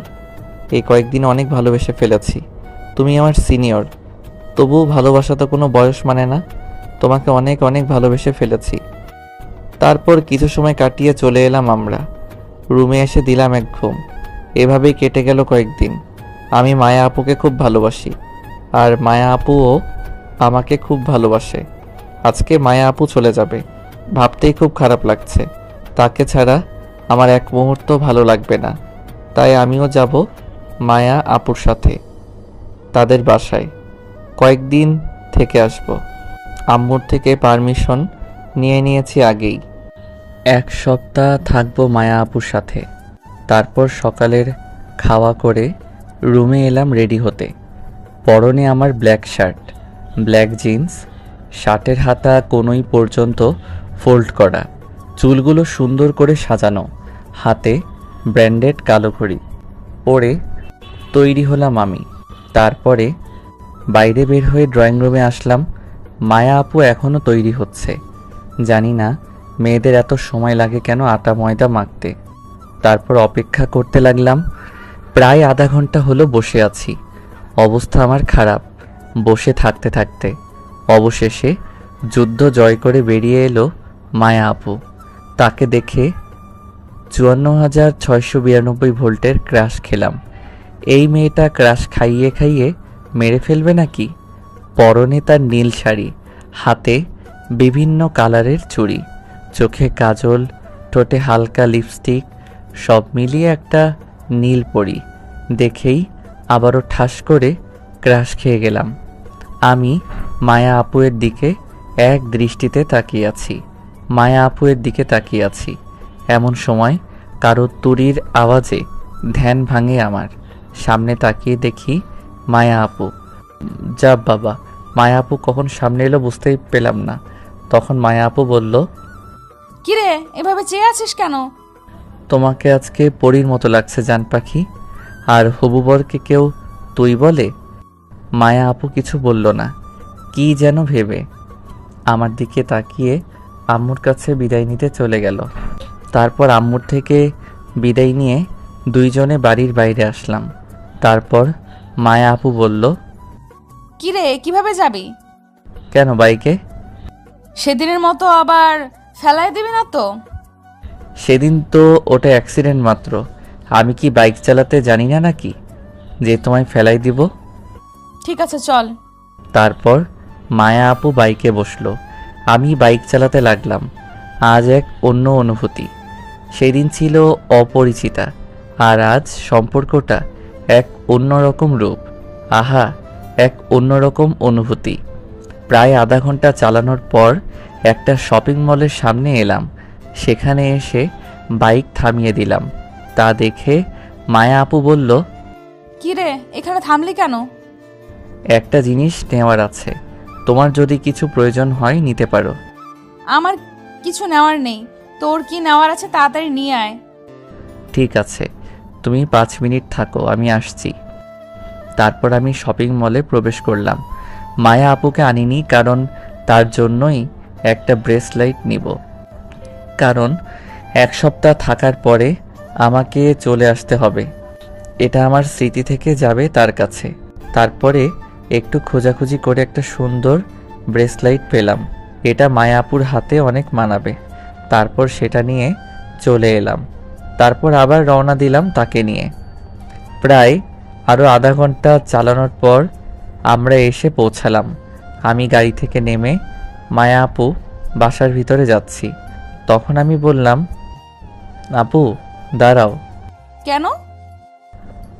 এই কয়েকদিন অনেক ভালোবেসে ফেলেছি। তুমি আমার সিনিয়র, তবুও ভালোবাসা তো কোনো বয়স মানে না। তোমাকে অনেক অনেক ভালোবেসে ফেলেছি। তারপর কিছু সময় কাটিয়ে চলে এলাম আমরা। রুমে এসে দিলাম এক ঘুম। এভাবেই কেটে গেল কয়েকদিন। আমি মায়া আপুকে খুব ভালোবাসি, আর মায়া আপুও আমাকে খুব ভালোবাসে। আজকে মায়া আপু চলে যাবে, ভাবতেই খুব খারাপ লাগছে। তাকে ছাড়া আমার এক মুহূর্ত ভালো লাগবে না। তাই আমিও যাব মায়া আপুর সাথে তাদের বাসায়, কয়েকদিন থেকে আসব। আম্মুর থেকে পারমিশন নিয়ে নিয়েছি আগেই। 1 সপ্তাহ থাকবো মায়া আপুর সাথে। তারপর সকালের খাওয়া করে রুমে এলাম রেডি হতে। পরনে আমার ব্ল্যাক শার্ট, ব্ল্যাক জিন্স, শার্টের হাতা কোনোই পর্যন্ত ফোল্ড করা, চুলগুলো সুন্দর করে সাজানো, হাতে ব্র্যান্ডেড কালো ঘড়ি পরে তৈরি হলাম আমি। তারপরে বাইরে বের হয়ে ড্রয়িং রুমে আসলাম। মায়া আপু এখনও তৈরি হচ্ছে। জানি না মেয়েদের এত সময় লাগে কেন আটা ময়দা মাখতে। তারপর অপেক্ষা করতে লাগলাম। প্রায় আধা ঘন্টা হলো বসে আছি। অবস্থা আমার খারাপ বসে থাকতে থাকতে। অবশেষে যুদ্ধ জয় করে বেরিয়ে এলো মায়া আপু। তাকে দেখে 54,692 ভোল্টের ক্রাশ খেলাম। এই মেয়েটা ক্রাশ খাইয়ে খাইয়ে মেরে ফেলবে নাকি? পরনে তার নীল শাড়ি, হাতে বিভিন্ন কালারের চুড়ি, চোখে কাজল, ঠোঁটে হালকা লিপস্টিক, সব মিলিয়ে একটা নীল পরি। দেখেই আবারও ঠাস করে ক্রাশ খেয়ে গেলাম। আমি মায়া আপুয়ের দিকে এক দৃষ্টিতে তাকিয়ে আছি। মায়া আপুয়ের দিকে তাকিয়ে আছি। এমন সময় কারো তুড়ির আওয়াজে ধ্যান ভাঙে আমার। সামনে তাকিয়ে দেখি মায়া আপু। যা বাবা, মায়া আপু কখন সামনে এলো বুঝতেই পেলাম না। তখন মায়া আপু বলল, কিরে এভাবে চেয়ে আছিস কেন? তোমাকে আজকে পরীর মতো লাগছে জান পাখি। আর হবু বরকে কেউ তুই বলে? মায়া আপু কিছু বলল না, কি যেন ভেবে আমার দিকে তাকিয়ে আম্মুর কাছে বিদায় নিতে চলে গেল। তারপর আম্মুর থেকে বিদায় নিয়ে দুইজনে বাড়ির বাইরে আসলাম। তারপর মায়া আপু বলল, কিরে কিভাবে যাবি? কেন বাইকে? সেদিনের মতো আবার ফেলাই দিবি না তো? সেদিন তো ওটা অ্যাক্সিডেন্ট মাত্র। আমি কি বাইক চালাতে জানি না নাকি যে তোমায় ফেলাই দিব? ঠিক আছে চল। তারপর মায়া আপু বাইকে বসলো, আমি বাইক চালাতে লাগলাম। আজ এক অন্য অনুভূতি। সেদিন ছিল অপরিচিতা, আর আজ সম্পর্কটা এক অন্যরকম রূপ। আহা, এক অন্যরকম অনুভূতি। প্রায় আধা ঘন্টা চালানোর পর একটা শপিং মলের সামনে এলাম। সেখানে এসে বাইক থামিয়ে দিলাম। তা দেখে মায়া আপু বলল, কিরে এখানে থামলি কেন? একটা জিনিস নেওয়ার আছে, তোমার যদি কিছু প্রয়োজন হয় নিতে পারো। আমার কিছু নেওয়ার নেই। তোর কি নেওয়ার আছে তাড়াতাড়ি নিয়ে আয়। ঠিক আছে, তুমি 5 মিনিট থাকো, আমি আসছি। তারপর আমি শপিং মলে প্রবেশ করলাম। মায়া আপুকে আনিনি, কারণ তার জন্যই একটা ব্রেসলাইট নিব। কারণ 1 সপ্তাহ থাকার পরে আমাকে চলে আসতে হবে। এটা আমার স্মৃতি থেকে যাবে তার কাছে। তারপরে একটু খোঁজাখুঁজি করে একটা সুন্দর ব্রেসলাইট পেলাম। এটা মায়া আপুর হাতে অনেক মানাবে। তারপর সেটা নিয়ে চলে এলাম। তারপর আবার রওনা দিলাম তাকে নিয়ে। প্রায় আরও আধা ঘন্টা চালানোর পর আমরা এসে পৌঁছালাম। আমি গাড়ি থেকে নেমে মায়া আপু বাসার ভিতরে যাচ্ছি। তখন আমি বললাম, আপু দাঁড়াও, কেন?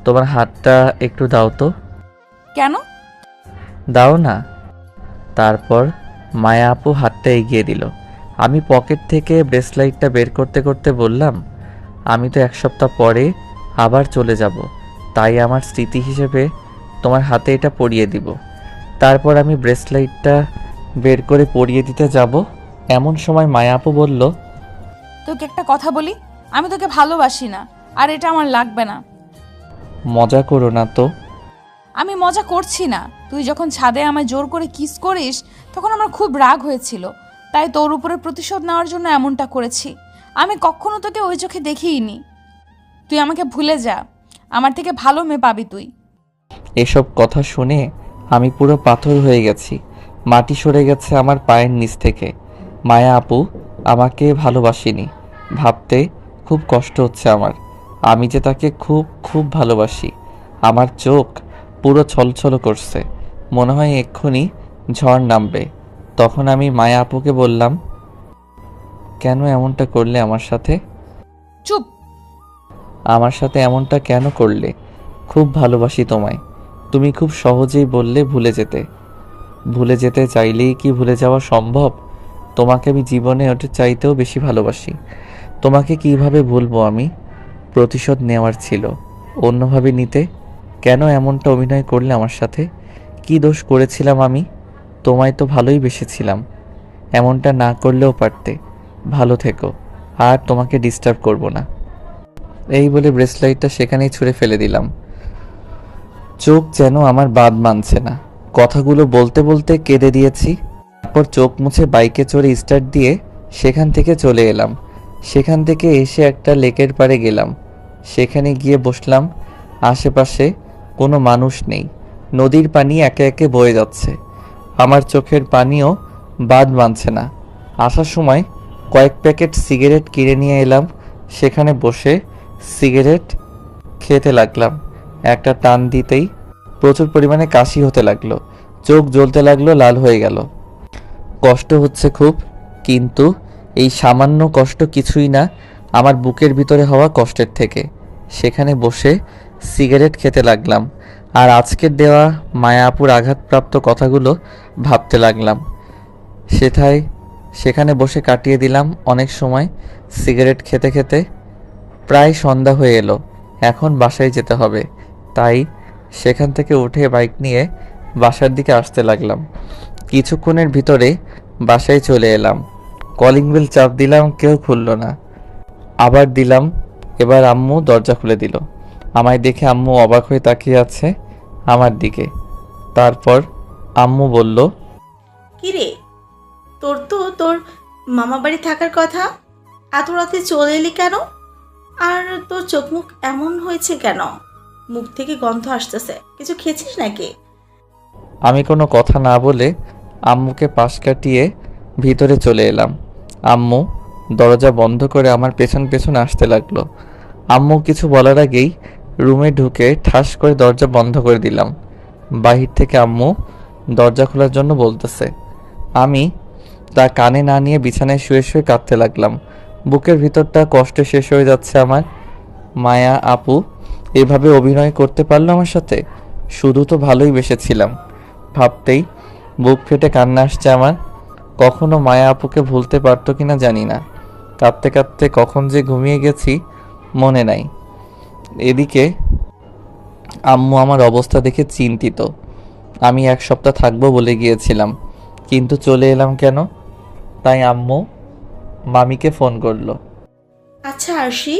তোমার হাতটা একটু দাও তো। কেন? দাও না। তারপর মায়া আপু হাতটা এগিয়ে দিল। আমি পকেট থেকে ব্রেসলাইটটা বের করতে করতে বললাম, আমি তো 1 সপ্তাহ পরে আবার চলে যাব, তাই আমার স্মৃতি হিসেবে তোমার হাতে এটা পরিয়ে দিব। তারপর আমি ব্রেসলাইটটা বের করে পরিয়ে দিতে যাব, এমন সময় মায়া আপু বলল, তোকে একটা কথা বলি, আমি তোকে ভালোবাসি না, আর এটা আমার লাগবে না। মজা করো না তো। আমি মজা করছি না। তুই যখন ছাদে আমায় জোর করে কিস করিস তখন আমার খুব রাগ হয়েছিল, তাই তোর উপরে প্রতিশোধ নেওয়ার জন্য এমনটা করেছি। আমি কখনো তোকে ওই চোখে দেখিনি। তুই আমাকে ভুলে যা, আমার থেকে ভালো মেয়ে পাবি তুই। এসব কথা শুনে আমি পুরো পাথর হয়ে গেছি। মাটি সরে গেছে আমার পায়ের নিচ থেকে। মায়া আপু আমাকে ভালোবাসেনি ভাবতে খুব কষ্ট হচ্ছে আমার। আমি যে তাকে খুব খুব ভালোবাসি। আমার চোখ পুরো ছলছল করছে, মনে হয় এক্ষুনি ঝড় নামবে। তখন আমি মায়া আপুকে বললাম, কেন এমনটা করলে আমার সাথে? চুপ। আমার সাথে এমনটা কেন করলে? খুব ভালোবাসি তোমায়। তুমি খুব সহজেই বললে ভুলে যেতে। ভুলে যেতে চাইলেই কি ভুলে যাওয়া সম্ভব? তোমাকে আমি জীবনে ওটা চাইতেও বেশি ভালোবাসি। তোমাকে কিভাবে ভুলবো আমি? প্রতিশোধ নেওয়ার ছিল, অন্যভাবে নিতে। কেন এমনটা অভিনয় করলে আমার সাথে? কি দোষ করেছিলাম আমি? তোমায় তো ভালোই বেসেছিলাম। এমনটা না করলেও পারতে। ভালো থেকো, আর তোমাকে ডিস্টার্ব করব না। এই বলে ব্রেসলাইটটা সেখানেই ছুঁড়ে ফেলে দিলাম। চোখ যেন আমার বাদ মানছে না। কথাগুলো বলতে বলতে কেঁদে দিয়েছি। তারপর চোখ মুছে বাইকে চড়ে স্টার্ট দিয়ে সেখান থেকে চলে এলাম। সেখান থেকে এসে একটা লেকের পাড়ে গেলাম। সেখানে গিয়ে বসলাম। আশেপাশে কোনো মানুষ নেই। নদীর পানি একে একে বয়ে যাচ্ছে। আমার চোখের পানিও বাদ মানছে না। আসার সময় কয়েক প্যাকেট সিগারেট কিনে নিয়ে এলাম। সেখানে বসে সিগারেট খেতে লাগলাম। একটা টান দিতেই প্রচুর পরিমাণে কাশি হতে লাগলো। চোখ জ্বলতে লাগলো, লাল হয়ে গেল। কষ্ট হচ্ছে খুব, কিন্তু এই সামান্য কষ্ট কিছুই না আমার বুকের ভিতরে হওয়া কষ্টের থেকে। সেখানে বসে সিগারেট খেতে লাগলাম আর আজকের দেওয়া মায়াপুর আঘাতপ্রাপ্ত কথাগুলো ভাবতে লাগলাম। সেখানে বসে কাটিয়ে দিলাম অনেক সময় সিগারেট খেতে খেতে। প্রায় সন্ধ্যা হয়ে এলো। এখন বাসায় যেতে হবে। তাই সেখান থেকে উঠে বাইক নিয়ে বাসার দিকে আসতে লাগলাম। কিছুক্ষণের ভিতরে বাসায় চলে এলাম। কলিং বেল চাপ দিলাম, কেউ খুলল না। আবার দিলাম, এবার আম্মু দরজা খুলে দিল। আমায় দেখে আম্মু অবাক হয়ে তাকিয়ে আছে আমার দিকে। তারপর আম্মু বলল, কিরে, তোর মামা বাড়ি থাকার কথা, এত রাতে চলে এলি কেন? আর তোর চোখ মুখ এমন হয়েছে কেন? মুখ থেকে গন্ধ আসতেছে, কিছু খেয়েছিস নাকি? আমি কোনো কথা না বলে আম্মুকে পাশ কাটিয়ে ভিতরে চলে এলাম। আম্মু দরজা বন্ধ করে আমার পেছন পেছন আসতে লাগলো। আম্মু কিছু বলার আগেই রুমে ঢুকে ঠাস করে দরজা বন্ধ করে দিলাম। বাহির থেকে আম্মু দরজা খোলার জন্য বলতেছে। আমি তা কানে না নিয়ে বিছানায় শুয়ে শুয়ে কাঁদতে লাগলাম। বুকের ভিতরটা কষ্টে শেষ হয়ে যাচ্ছে আমার। মায়া আপু এভাবে অভিনয় করতে পারলো আমার সাথে? শুধু তো ভালোই বেসেছিলাম। ভাবতেই বুক ফেটে কান্না আসছে আমার। কখনো মায়া আপুকে ভুলতে পারতো কিনা জানি না। কাঁদতে কাঁদতে কখন যে ঘুমিয়ে গেছি মনে নাই। এদিকে আম্মু আমার অবস্থা দেখে চিন্তিত। আমি 1 সপ্তাহ থাকবো বলে গিয়েছিলাম, কিন্তু চলে এলাম কেন? তাই আম্মু মামিকে ফোন করলো। আচ্ছা আরশি,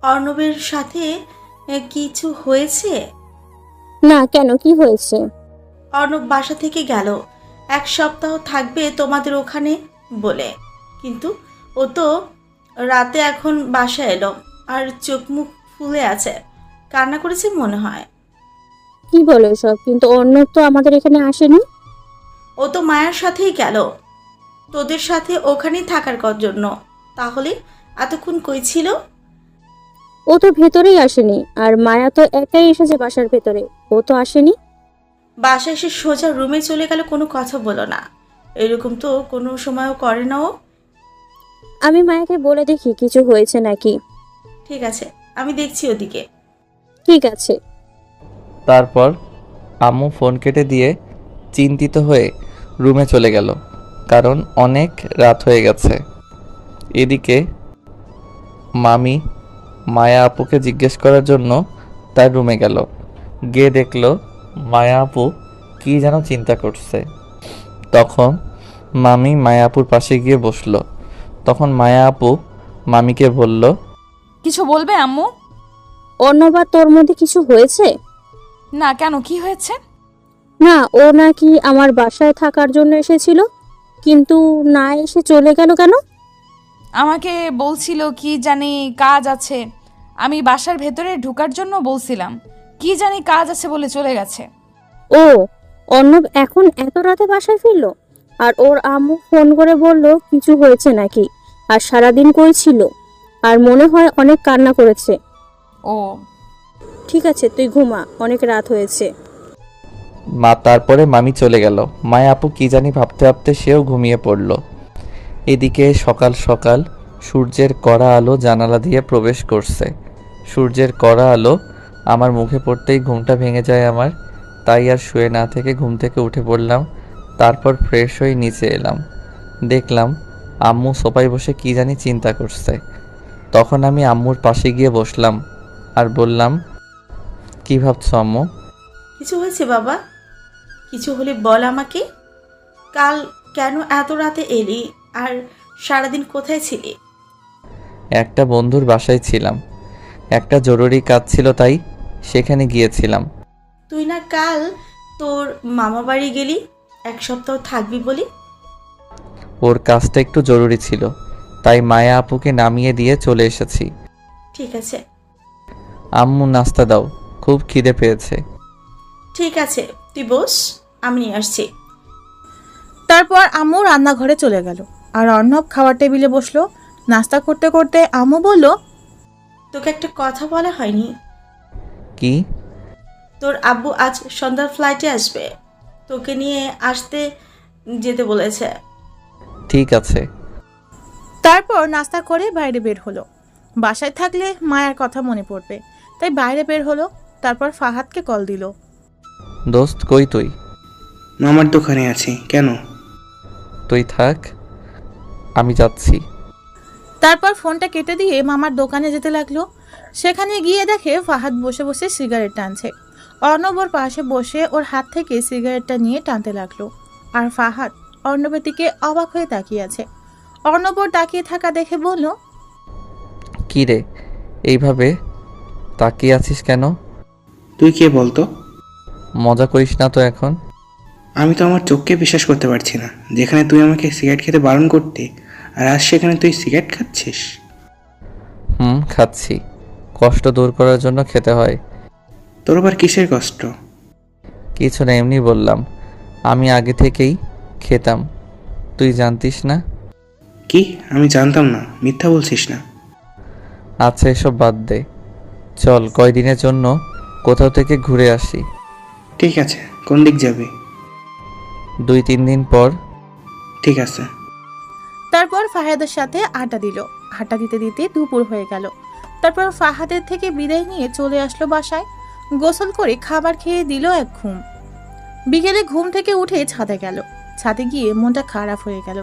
অর্ণবের সাথে কিছু হয়েছে? না, কেন, কি হয়েছে? অর্ণব বাসা থেকে গেল 1 সপ্তাহ থাকবে তোমাদের ওখানে বলে, কিন্তু ও তো রাতে এখন বাসা এলো আর চোখ মুখ ফুলে আছে, কান্না করেছে মনে হয়। কি বলো এসব? কিন্তু অর্ণব তো আমাদের এখানে আসেনি। ও তো মায়ের সাথেই গেল তোদের সাথে ওখানেই থাকার জন্য। তাহলে এতক্ষণ কই ছিল? ও তো ভেতরেই আসেনি, আর মায়া তো একাই এসেছে বাসার ভেতরে, ও তো আসেনি। বাসায় এসে সোজা রুমে চলে গেল, কোনো কথা বলো না। এরকম তো কোনো সময়ও করে না ও। আমি মায়াকে বলে দেখি কিছু হয়েছে নাকি। ঠিক আছে, আমি দেখছি ওদিকে। ঠিক আছে। তারপর আম্মু ফোন কেটে দিয়ে চিন্তিত হয়ে রুমে চলে গেল, কারণ অনেক রাত হয়ে গেছে। এদিকে মামি মায়া আপুকে জিজ্ঞেস করার জন্য তার রুমে গেল। গিয়ে দেখলো মায়া আপু কী যেন চিন্তা করছে। তখন মামি মায়া আপুর পাশে গিয়ে বসলো। তখন মায়া আপু মামিকে বলল, কিছু বলবে আম্মু? অর্ণব আর তোর মধ্যে কিছু হয়েছে? না, কেন, কি হয়েছে? না, ও নাকি আমার বাসায় থাকার জন্য এসেছিল, কিন্তু না এসে চলে গেল কেন? আমাকে বলছিল কি জানি কাজ আছে। আমি বাসার ভেতরে ঢোকার জন্য বলছিলাম, কি জানি কাজ আছে বলে চলে গেছে। ও, অর্ণব এখন এত রাতে বাসায় ফিরলো? আর ওর আম্মু ফোন করে বলল কিছু হয়েছে নাকি, আর সারাদিন কই ছিল, আর মনে হয় অনেক কান্না করেছে। ও ঠিক আছে, তুই ঘুমা, অনেক রাত হয়েছে। তারপরে মামি চলে গেল। মায়া আপু কি জানি ভাবতে ভাবতে সেও ঘুমিয়ে পড়ল। এদিকে সকাল সকাল সূর্যের কড়া আলো জানালা দিয়ে প্রবেশ করছে। সূর্যের কড়া আলো আমার মুখে পড়তেই ঘুমটা ভেঙে যায় আমার। তাই আর শুয়ে না থেকে ঘুম থেকে উঠে পড়লাম। তারপর ফ্রেশ হয়ে নিচে এলাম। দেখলাম আম্মু সোফায় বসে কি জানি চিন্তা করছে। তখন আমি আম্মুর পাশে গিয়ে বসলাম আর বললাম, কি ভাবছো আম্মু? কিছু হয়েছে বাবা? কিছু হলে বল আমাকে। কাল কেন এত রাতে এলি, আর সারাদিন কোথায় ছিলি? একটা বন্ধুর বাসায় ছিলাম, একটা জরুরি কাজ ছিল তাই সেখানে গিয়েছিলাম। তুই না কাল তোর মামা বাড়ি গেলি 1 সপ্তাহ থাকবি বলি? ওর কাজটা একটু জরুরি ছিল, তাই মায়া আপুকে নামিয়ে দিয়ে চলে এসেছি। ঠিক আছে। আম্মু নাস্তা দাও, খুব খিদে পেয়েছে। ঠিক আছে, তুই বস, আমি নিয়ে আসছি। তারপর আম্মু রান্নাঘরে চলে গেল আর অর্ণব খাওয়ার টেবিলে বসলো। নাস্তা করতে করতে আম্মু বলল, তোকে একটা কথা বলা হয়নি। কি? তোর আব্বু আজ সন্ধ্যার ফ্লাইটে আসবে, তোকে নিয়ে আসতে যেতে বলেছে। ঠিক আছে। তারপর নাস্তা করে বাইরে বের হলো। বাসায় থাকলে মায়ের কথা মনে পড়বে, তাই বাইরে বের হলো। তারপর ফাহাদকে কল দিল। দোস্ত কই তুই? মামার দোকানে আছি, কেন? তুই থাক, আমি যাচ্ছি। তারপর ফোনটা কেটে দিয়ে মামার দোকানে যেতে লাগলো। সেখানে গিয়ে দেখে ফাহাদ বসে বসে সিগারেট টানছে। অর্ণব ওর পাশে বসে ওর হাত থেকে সিগারেটটা নিয়ে টানতে লাগলো। আর ফাহাদ অর্ণবের দিকে অবাক হয়ে তাকিয়ে আছে। অর্ণব ওর তাকিয়ে থাকা দেখে বলল, কি রে, এইভাবে তাকিয়ে আছিস কেন? তুই কে বলতো? মজা করিস না তো এখন। আমি তো আমার চোখকে বিশ্বাস করতে পারছি না, যেখানে তুই আমাকে সিগারেট খেতে বারণ করতি, আর আজ সেখানে তুই সিগারেট খাচ্ছিস। খাচ্ছি, কষ্ট দূর করার জন্য খেতে হয়। তোর আবার কিসের কষ্ট? কিছু না, এমনি বললাম। আমি আগে থেকেই খেতাম, তুই জানতিস না? কি? আমি জানতাম না, মিথ্যা বলছিস না। আচ্ছা এসব বাদ দে, চল কয়দিনের জন্য কোথাও থেকে ঘুরে আসি। ঠিক আছে, কোন দিক যাবি? 2-3 দিন পর। ঠিক আছে। তারপর ফাহাদের সাথে আড্ডা দিল। আড্ডা দিতে দিতে দুপুর হয়ে গেল। তারপর ফাহাদের থেকে বিদায় নিয়ে চলে আসলো বাসায়। গোসল করে খাবার খেয়ে দিল এক ঘুম। বিকেলে ঘুম থেকে উঠে ছাদে গেল। ছাদে গিয়ে মনটা খারাপ হয়ে গেল,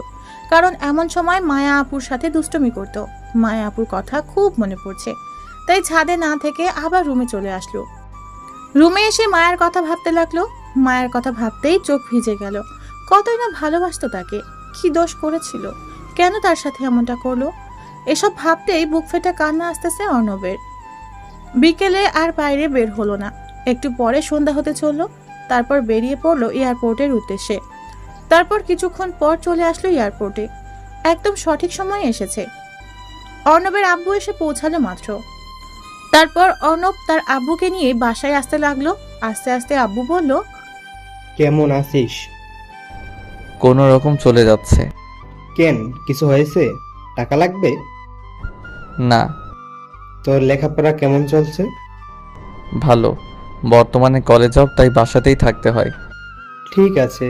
কারণ এমন সময় মায়া আপুর সাথে দুষ্টুমি করত। মায়া আপুর কথা খুব মনে পড়ছে, তাই ছাদে না থেকে আবার রুমে চলে আসলো। রুমে এসে মায়ের কথা ভাবতে লাগলো। মায়ের কথা ভাবতেই চোখ ভিজে গেল। কতই না ভালোবাসতো তাকে, কি দোষ করেছিল, কেন তার সাথে এমনটা করলো। এসব ভাবতেই বুক ফেটে কান্না আসতেছে অর্ণবের। বিকেলে আর বাইরে বের হলো না। একটু পরে সন্ধ্যা হতে চললো। তারপর বেরিয়ে পড়লো এয়ারপোর্টের উদ্দেশ্যে। তারপর কিছুক্ষণ পর চলে আসলো এয়ারপোর্টে। একদম সঠিক সময়ে এসেছে। অর্ণবের আব্বু এসে পৌঁছালো মাত্র। তারপর অর্ণব তার আব্বুকে নিয়ে বাসায় আসতে লাগলো। আস্তে আস্তে আব্বু বলল, কেমন আছিস? কোনো রকম চলে যাচ্ছে। কেন, কিছু হয়েছে? টাকা লাগবে? না। তোর লেখাপড়া কেমন চলছে? ভালো, বর্তমানে কলেজ জব, তাই বাসাতেই থাকতে হয়। ঠিক আছে।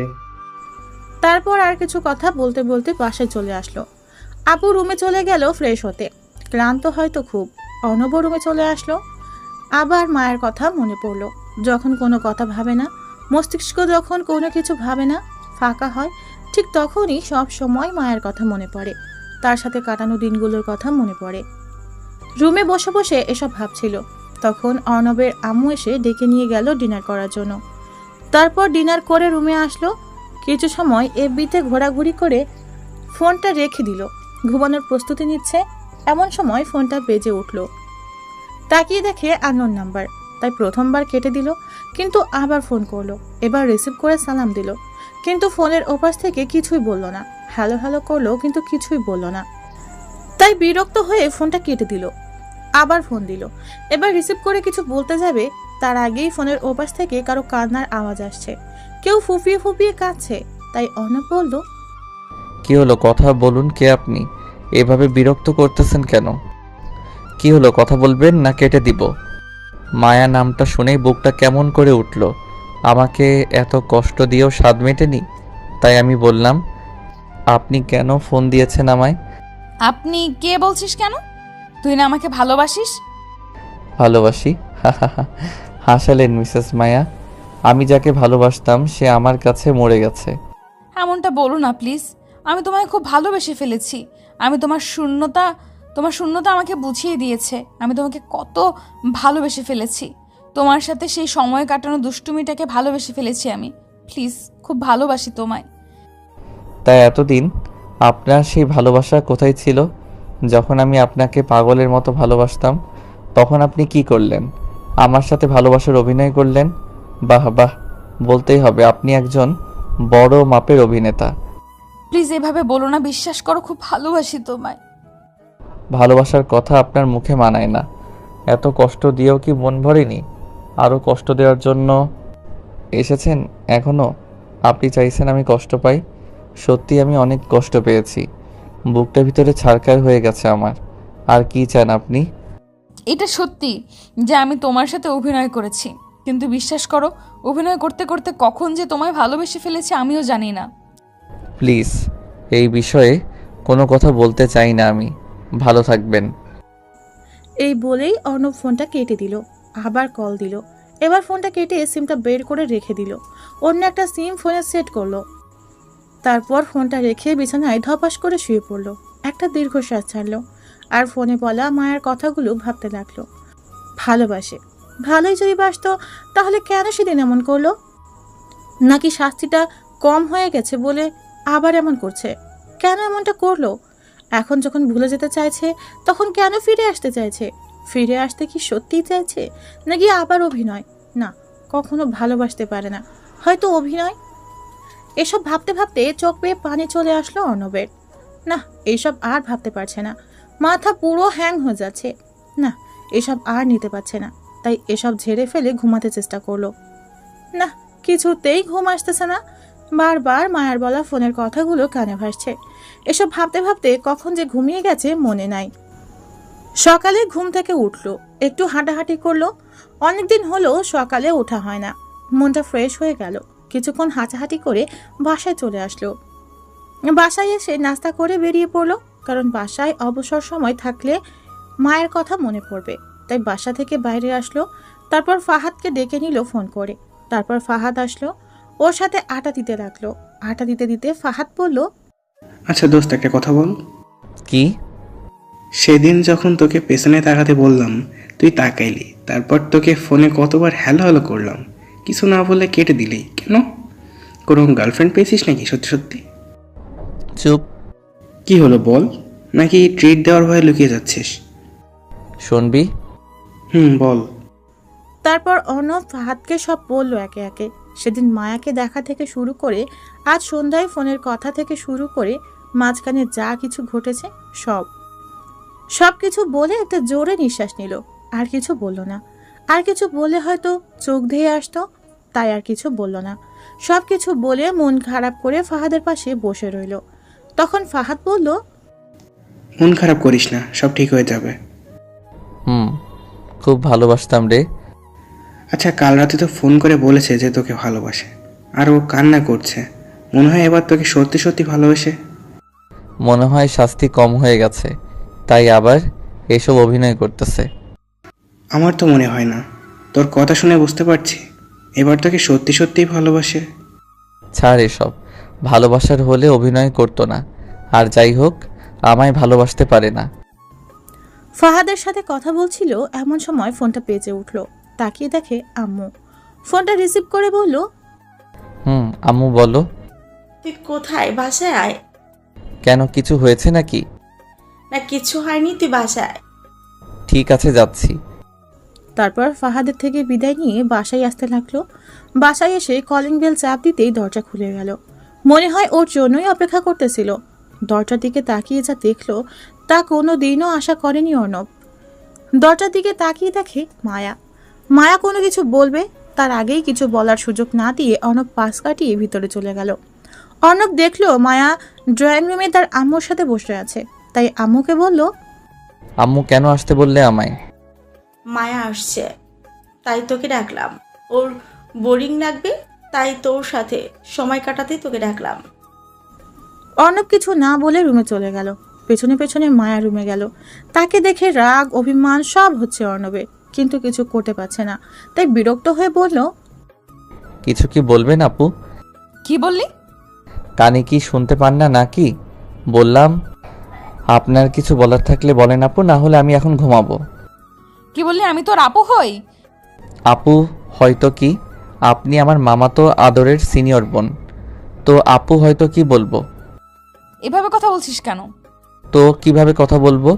তারপর আর কিছু কথা বলতে বলতে বাসায় চলে আসলো। আপু রুমে চলে গেল ফ্রেশ হতে। ক্লান্ত হয়তো খুব। অর্ণব রুমে চলে আসলো। আবার মায়ের কথা মনে পড়লো। যখন কোনো কথা ভাবে না, মস্তিষ্ক যখন কোনো কিছু ভাবে না, ফাঁকা হয়, ঠিক তখনই সব সময় মায়ের কথা মনে পড়ে। তার সাথে কাটানো দিনগুলোর কথা মনে পড়ে। রুমে বসে বসে এসব ভাবছিল। তখন অর্ণবের আম্মু এসে ডেকে নিয়ে গেল ডিনার করার জন্য। তারপর ডিনার করে রুমে আসলো। কিছু সময় এফবিতে ঘোরাঘুরি করে ফোনটা রেখে দিল। ঘুমানোর প্রস্তুতি নিচ্ছে, এমন সময় ফোনটা বেজে উঠল। তাকিয়ে দেখে আননোন নাম্বার, তাই প্রথমবার কেটে দিল, কিন্তু আবার ফোন করলো। এবার রিসিভ করে সালাম দিল, কিন্তু ফোনের ওপাশ থেকে কিছুই বলল না। হ্যালো হ্যালো করলো, কিন্তু কিছুই বলল না। তাই বিরক্ত হয়ে ফোনটা কেটে দিল। আবার ফোন দিল। এবার রিসিভ করে কিছু বলতে যাবে, তার আগেই ফোনের ওপাশ থেকে কারো কান্নার আওয়াজ আসছে। কেউ ফুপিয়ে ফুপিয়ে কাঁদছে। তাই অর্ণব বলল, কি হলো, কথা বলুন। কে আপনি? এভাবে বিরক্ত করতেছেন কেন? কি হলো, কথা বলবেন না কেটে দিব? মায়া নামটা শুনেই বুকটা কেমন করে উঠল। আমাকে এত কষ্ট দিয়েও স্বাদ মেটেনি, তাই আমি বললাম, আপনি কেন ফোন দিয়েছেন আমায়? আপনি কে বলছিস কেন? তুই না আমাকে ভালোবাসিস? ভালোবাসি? হাসালেন মিসেস মায়া। আমি যাকে ভালোবাসতাম সে আমার কাছে মরে গেছে। এমনটা বলো না প্লিজ। আমি তোমায় খুব ভালোবেসে ফেলেছি। আমি তোমার শূন্যতা আমাকে বুঝিয়ে দিয়েছে আমি তোমাকে কত ভালোবেসে ফেলেছি। তোমার সাথে সেই সময় কাটানো দুষ্টুমিটাকে ভালোবেসে ফেলেছি আমি। প্লিজ, খুব ভালোবাসি তোমায়। তাই এতদিন আপনার সেই ভালোবাসা কোথায় ছিল? যখন আমি আপনাকে পাগলের মতো ভালোবাসতাম, তখন আপনি কি করলেন? আমার সাথে ভালোবাসার অভিনয় করলেন। বাহ বাহ, বলতেই হবে আপনি একজন বড় মাপের অভিনেতা। প্লিজ এভাবে বলো না, বিশ্বাস করো খুব ভালোবাসি তোমায়। ভালোবাসার কথা আপনার মুখে মানায় না। এত কষ্ট দিয়েও কি মন ভরেনি? আরও কষ্ট দেওয়ার জন্য এসেছেন এখনও? আপনি চাইছেন আমি কষ্ট পাই? সত্যি আমি অনেক কষ্ট পেয়েছি। বুকটা ভিতরে ছারখার হয়ে গেছে আমার। আর কি চান আপনি? এটা সত্যি যে আমি তোমার সাথে অভিনয় করেছি, কিন্তু বিশ্বাস করো অভিনয় করতে করতে কখন যে তোমায় ভালোবেসে ফেলেছি আমিও জানি না। প্লিজ এই বিষয়ে কোনো কথা বলতে চাই না আমি। ভালো থাকবেন। এই বলেই অর্ণব ফোনটা কেটে দিল। আবার কল দিল। এবার ফোনটা কেটে সিমটা বের করে রেখে দিল। অন্য একটা সিম ফোনে সেট করলো। তারপর ফোনটা রেখে বিছানায় ধপাস করে শুয়ে পড়লো। একটা দীর্ঘশ্বাস ছাড়লো আর ফোনে বলা মায়ের কথাগুলো ভাবতে লাগলো। ভালোবাসে, ভালোই যদি বাসতো তাহলে কেন সেদিন এমন করলো? নাকি শাস্তিটা কম হয়ে গেছে বলে আবার এমন করছে? কেন এমনটা করলো? এখন যখন ভুলে যেতে চাইছে তখন কেন ফিরে আসতে চাইছে? ফিরে আসতে কি সত্যিই চাইছে, নাকি আবার অভিনয়? না, কখনো ভালোবাসতে পারে না, হয়তো অভিনয়। এসব ভাবতে ভাবতে চোখ বেয়ে পানি চলে আসলো অর্ণবের। না, এইসব আর ভাবতে পারছে না। মাথা পুরো হ্যাং হয়ে যাচ্ছে। না, এসব আর নিতে পারছে না। তাই এসব ঝেড়ে ফেলে ঘুমাতে চেষ্টা করলো। না, কিছুতেই ঘুম আসতেছে না। বারবার মায়ের বলা ফোনের কথাগুলো কানে ভাসছে। এসব ভাবতে ভাবতে কখন যে ঘুমিয়ে গেছে মনে নাই। সকালে ঘুম থেকে উঠলো, একটু হাঁটাহাঁটি করলো। অনেকদিন হলো সকালে ওঠা হয় না। মনটা ফ্রেশ হয়ে গেল। কিছুক্ষণ হাঁটাহাঁটি করে বাসায় চলে আসলো। বাসায় এসে নাস্তা করে বেরিয়ে পড়লো, কারণ বাসায় অবসর সময় থাকলে মায়ের কথা মনে পড়বে। তাই বাসা থেকে বাইরে আসলো। তারপর ফাহাদকে ডেকে নিল ফোন করে। তারপর ফাহাদ আসলো, ওর সাথে আটা দিতে লাগলো। আটা দিতে দিতে ফাহাদ বলল, আচ্ছা দোস্ত, একটা কথা বল। কি? সেদিন যখন তোকে পেছনে তাকাতে বললাম তুই তাকাইলি, তারপর তোকে ফোনে কতবার হ্যালো হ্যালো করলাম, কিছু না বলে কেটে দিলি কেন? কোনো গার্লফ্রেন্ড পেয়েছিস নাকি সত্যি সত্যি? চুপ। কি হলো বল, নাকি ট্রিট দেওয়ার ভয়ে লুকিয়ে যাচ্ছিস? শুনবি? বল। তারপর অর্ণব ফাহাদকে সব বলল একে একে। সেদিন মায়াকে দেখা থেকে শুরু করে আজ সন্ধ্যায় ফোনের কথা থেকে শুরু করে মাঝখানে যা কিছু ঘটেছে সব কিছু বলে একটা জোরে নিঃশ্বাস নিল। আর কিছু বলল না। আর কিছু বলে হয়তো চোখ ধেয়ে আসতো, তাই আর কিছু বলল না। সব কিছু বলে মন খারাপ করে ফাহাদের পাশে বসে রইল। তখন ফাহাদ বলল, মন খারাপ করিস না, সব ঠিক হয়ে যাবে। খুব ভালোবাসতাম রে। আচ্ছা, কাল রাতে তো ফোন করে বলেছে যে তোকে ভালোবাসে, আর ও কান্না করছে। মনে হয় এবার তোকে সত্যি সত্যি ভালোবাসে। মনে হয় শাস্তি কম হয়ে গেছে, তাই আবার এসব অভিনয় করতেছে। আমার তো মনে হয় না। তোর কথা শুনে বুঝতে পারছি এবার তোকে সত্যি সত্যিই ভালোবাসে। ছাড় এসব। ভালোবাসার হলে অভিনয় করতো না। আর যাই হোক, আমায় ভালোবাসতে পারে না। ফাহাদের সাথে কথা বলছিল এমন সময় ফোনটা বেজে উঠল। তাকিয়ে দেখে আম্মু। ফোনটা রিসিভ করে বলল, আম্মু বলো। তুই কোথায়? বাসায় আয়। কেন, কিছু হয়েছে নাকি? না, কিছু হয়নি, তুই বাসায়। ঠিক আছে, যাচ্ছি। তারপর ফাহাদের থেকে বিদায় নিয়ে বাসায় আসতে লাগলো। বাসায় এসে কলিং বেল চাপ দিতেই দরজা খুলে গেল। মনে হয় ওর জন্যই অপেক্ষা করতেছিল। দরজার দিকে তাকিয়ে যা দেখলো তা কোনো দিনও আশা করেনি অর্ণব। দরজার দিকে তাকিয়ে দেখে মায়া। মায়া কোনো কিছু বলবে তার আগেই কিছু বলার সুযোগ না দিয়ে অর্ণব পাশ কাটিয়ে ভিতরে চলে গেল। অর্ণব দেখলো মায়া ড্রয়িং রুমে তার আম্মুর সাথে বসে আছে। তাই আম্মুকে বলল, আম্মু কেন আসতে বললে আমায়? মায়া আসছে, তাই তোকে ডাকলাম। ওর বোরিং লাগবে, তাই তোর সাথে সময় কাটাতেই তোকে ডাকলাম। অর্ণব কিছু না বলে রুমে চলে গেল। পেছনে পেছনে মায়া রুমে গেল। তাকে দেখে রাগ অভিমান সব হচ্ছে অর্ণবের, কিন্তু কিছু করতে পারছে না। তাই বিরক্ত হয়ে বলল, কিছু কি বলবেন আপু? কি বললি? কানে কি শুনতে পান না নাকি? বললাম আপনার কিছু বলার থাকলে বলেন আপু, না হলে আমি এখন ঘুমাবো। কি বললি? আমি তোর আপু হই? আপু হয়তো কি, আপনি আমার মামাতো আদরের সিনিয়র বোন। তো আপু হয়তো কি বলবো? এভাবে কথা বলছিস কেন? তো কিভাবে কথা বলবো?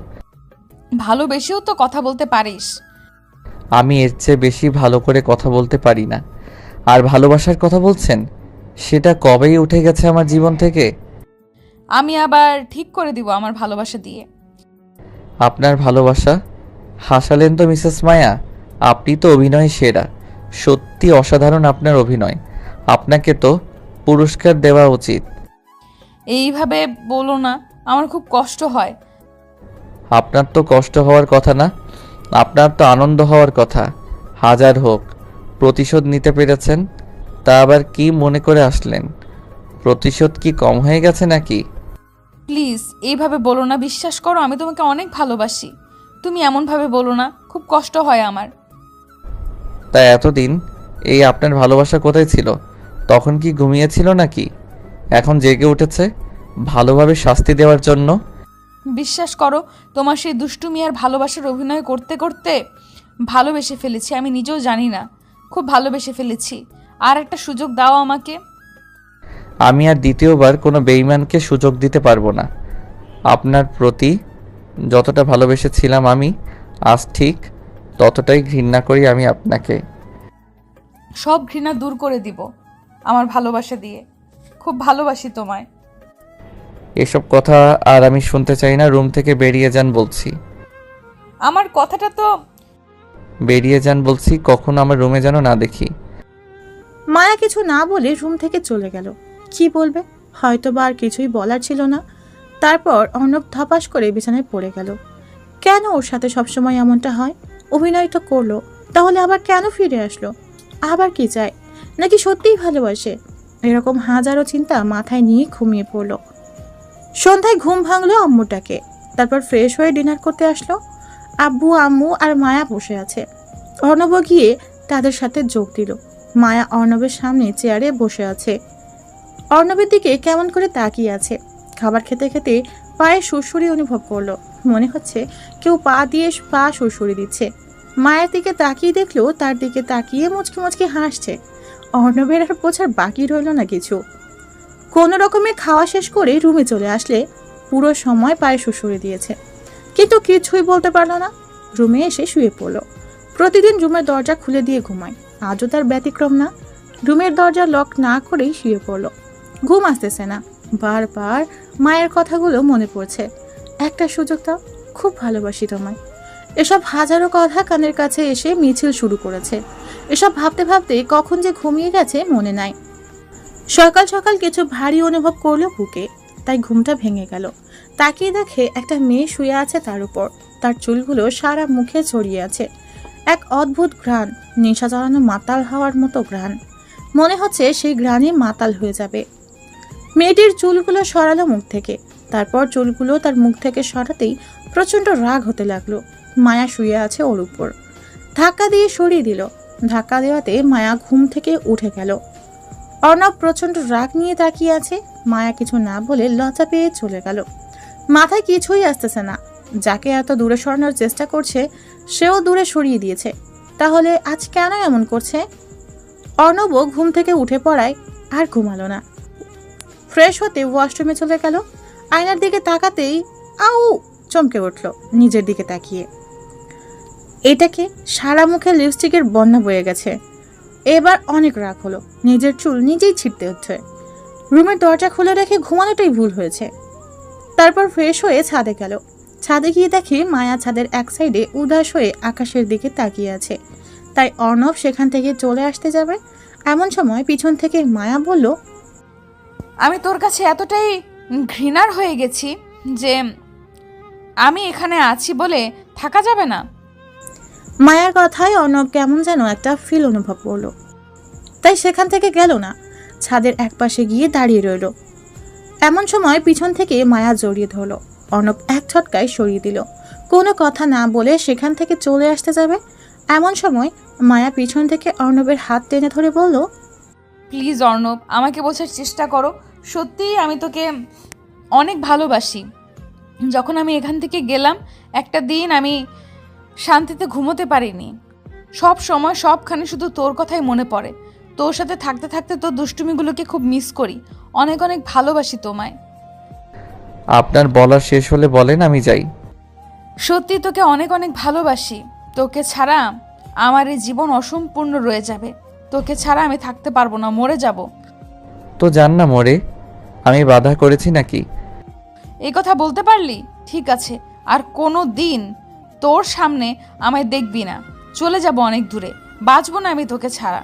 ভালোবেসেও তো কথা বলতে পারিস। আমি এর চেয়ে বেশি ভালো করে কথা বলতে পারি না। আর ভালোবাসার কথা বলছেন, সেটা কবেই উঠে গেছে আমার জীবন থেকে। আমি আবার ঠিক করে দিব আমার ভালোবাসা দিয়ে। আপনার ভালোবাসা? হাসালেন তো মিসেস মায়া, আপনি তো অভিনয় সেরা। সত্যি অসাধারণ আপনার অভিনয়। আপনাকে তো পুরস্কার দেওয়া উচিত। এইভাবে বলো না, আমার খুব কষ্ট হয়। আপনার তো কষ্ট হওয়ার কথা না, আপনার তো আনন্দ হওয়ার কথা। হাজার হোক, প্রতিশোধ নিতে পেরেছেন, তা আবার কি মনে করে আসলেন? প্রতিশোধ কি কম হয়ে গেছে নাকি? প্লিজ এইভাবে বলো না, বিশ্বাস করো আমি তোমাকে অনেক ভালোবাসি। তুমি এমনভাবে বলো না, খুব কষ্ট হয় আমার। তা এতদিন এই আপনার ভালোবাসা কোথায় ছিল? তখন কি ঘুমিয়েছিল নাকি? এখন জেগে উঠেছে ভালোভাবে শাস্তি দেওয়ার জন্য? বিশ্বাস করো, তোমার সেই দুষ্টুমি আর ভালোবাসার অভিনয় করতে করতে ভালোবেসে ফেলেছি, আমি নিজেও জানি না, খুব ভালোবেসে ফেলেছি। আর একটা সুযোগ দাও আমাকে। আমি আর দ্বিতীয়বার কোনো বেঈমানকে সুযোগ দিতে পারবো না। আপনার প্রতি যতটা ভালোবেসেছিলাম আমি, আজ ঠিক ততটাই ঘৃণা করি আমি আপনাকে। সব ঘৃণা দূর করে দিব আমার ভালোবাসা দিয়ে। খুব ভালোবাসি তোমায়। এসব কথা আর আমি শুনতে চাই না। রুম থেকে বেরিয়ে যান বলছি। আমার কথাটা তো। বেরিয়ে যান বলছি, কখনো আমার রুমে যেন না দেখি। মায়া কিছু না বলে রুম থেকে চলে গেল। কি বলবে, হয়তো বা আর কিছুই বলার ছিল না। তারপর অর্ণব ধপাস করে বিছানায় পড়ে গেল। কেন ওর সাথে সবসময় এমনটা হয়? অভিনয় তো করলো, তাহলে আবার কেন ফিরে আসলো? আবার কি চায়? নাকি সত্যিই ভালোবাসে? এরকম হাজারো চিন্তা মাথায় নিয়ে ঘুমিয়ে পড়লো। সন্ধ্যায় ঘুম ভাঙলো আম্মুটাকে। তারপর ফ্রেশ হয়ে ডিনার করতে আসলো। আব্বু, আম্মু আর মায়া বসে আছে। অর্ণব গিয়ে তাদের সাথে যোগ দিল। মায়া অর্ণবের সামনে চেয়ারে বসে আছে। অর্ণবের দিকে কেমন করে তাকিয়ে আছে। খাবার খেতে খেতে পায়ে সুরসুরি অনুভব করলো। মনে হচ্ছে কেউ পা দিয়ে পা সুরসুরি দিচ্ছে। মায়ের দিকে তাকিয়ে দেখলো তার দিকে তাকিয়ে মুচকি মুচকি হাসছে। অর্ণবের আর বোঝার বাকি রইল না কিছু। কোনো রকমে খাওয়া শেষ করে রুমে চলে আসলে পুরো সময় পায়ে সুরসুরি দিয়েছে, কিন্তু কিছুই বলতে পারলো না। রুমে এসে শুয়ে পড়লো। প্রতিদিন রুমের দরজা খুলে দিয়ে ঘুমায়, আজও তার ব্যতিক্রম না। রুমের দরজা লক না করেই শুয়ে পড়লো। ঘুম আসতেছে না, বারবার মায়ের কথাগুলো মনে পড়ছে। একটা সুযোগ দাও, খুব ভালোবাসি তোমায়। এসব হাজারো কথা কানের কাছে এসে মিছিল শুরু করেছে। এসব ভাবতে ভাবতে কখন যে ঘুমিয়ে গেছে মনে নাই। সকাল সকাল কিছু ভারী অনুভব করলো বুকে, তাই ঘুমটা ভেঙে গেল। তাকিয়ে দেখে একটা মেয়ে শুয়ে আছে তার উপর। তার চুলগুলো সারা মুখে ছড়িয়ে আছে। এক অদ্ভুত ঘ্রাণ, নেশা চড়ানো মাতাল হওয়ার মতো ঘ্রাণ। মনে হচ্ছে সেই ঘ্রাণে মাতাল হয়ে যাবে। মেয়েটির চুলগুলো সরালো মুখ থেকে। তারপর চুলগুলো তার মুখ থেকে সরাতেই প্রচণ্ড রাগ হতে লাগলো। মায়া শুয়ে আছে ওর উপর। ধাক্কা দিয়ে সরিয়ে দিল। ধাক্কা দেওয়াতে মায়া ঘুম থেকে উঠে গেল। অর্ণব প্রচণ্ড রাগ নিয়ে তাকিয়ে আছে। মায়া কিছু না বলে লজ্জা পেয়ে চলে গেল। মাথায় কিছুই আসতেছে না। যাকে এত দূরে সরানোর চেষ্টা করছে সেও দূরে সরিয়ে দিয়েছে। তাহলে আজ কেন এমন করছে? অর্ণবও ঘুম থেকে উঠে পড়ায় আর ঘুমালো না। ফ্রেশ হতে ওয়াশরুমে চলে গেল। আয়নার দিকে তাকাতেই আউ চমকে উঠল নিজের দিকে তাকিয়ে। এটাকে সারা মুখে লিপস্টিকের বন্যা বয়ে গেছে। এবার অনেক রাগ হলো। নিজের চুল নিজেই ছিঁড়তে হচ্ছে। রুমের দরজা খুলে রেখে ঘুমানোটাই ভুল হয়েছে। তারপর ফ্রেশ হয়ে ছাদে গেল। ছাদে গিয়ে দেখে মায়া ছাদের এক সাইডে উদাস হয়ে আকাশের দিকে তাকিয়ে আছে। তাই অর্ণব সেখান থেকে চলে আসতে যাবে, এমন সময় পিছন থেকে মায়া বলল, আমি তোর কাছে এতটাই ঘৃণার হয়ে গেছি যে আমি এখানে আছি বলে থাকা যাবে না। মায়ার কথায় অর্ণব কেমন যেন একটা ফিল অনুভব করলো। তাই সেখান থেকে গেল না, ছাদের একপাশে গিয়ে দাঁড়িয়ে রইল। এমন সময় পিছন থেকে মায়া জড়িয়ে ধরলো। অর্ণব এক ছটকায় সরিয়ে দিল। কোনো কথা না বলে সেখান থেকে চলে আসতে যাবে, এমন সময় মায়া পিছন থেকে অর্ণবের হাত টেনে ধরে বলল, প্লিজ অর্ণব, আমাকে বোঝার চেষ্টা করো। সত্যিই আমি তোকে অনেক ভালোবাসি। যখন আমি এখান থেকে গেলাম একটা দিন আমি শান্তিতে ঘুমোতে পারিনি। সব সময় সবখানে শুধু তোর কথাই মনে পড়ে। তোর সাথে থাকতে থাকতে তোর দুষ্টুমিগুলোকে খুব মিস করি। অনেক অনেক ভালোবাসি তোমায়। আপনার বলা শেষ হলে বলেন, আমি যাই। সত্যি তোকে অনেক অনেক ভালোবাসি। তোকে ছাড়া আমার এই জীবন অসম্পূর্ণ রয়ে যাবে। তোকে ছাড়া আমি থাকতে পারবো না, মরে যাব। তো যান না মরে, আমি বাধা করেছি নাকি? এই কথা বলতে পারলি? ঠিক আছে, আর কোনো দিন তোর সামনে আমায় দেখবি না। চলে যাব অনেক দূরে, বাঁচবো না আমি তোকে ছাড়া।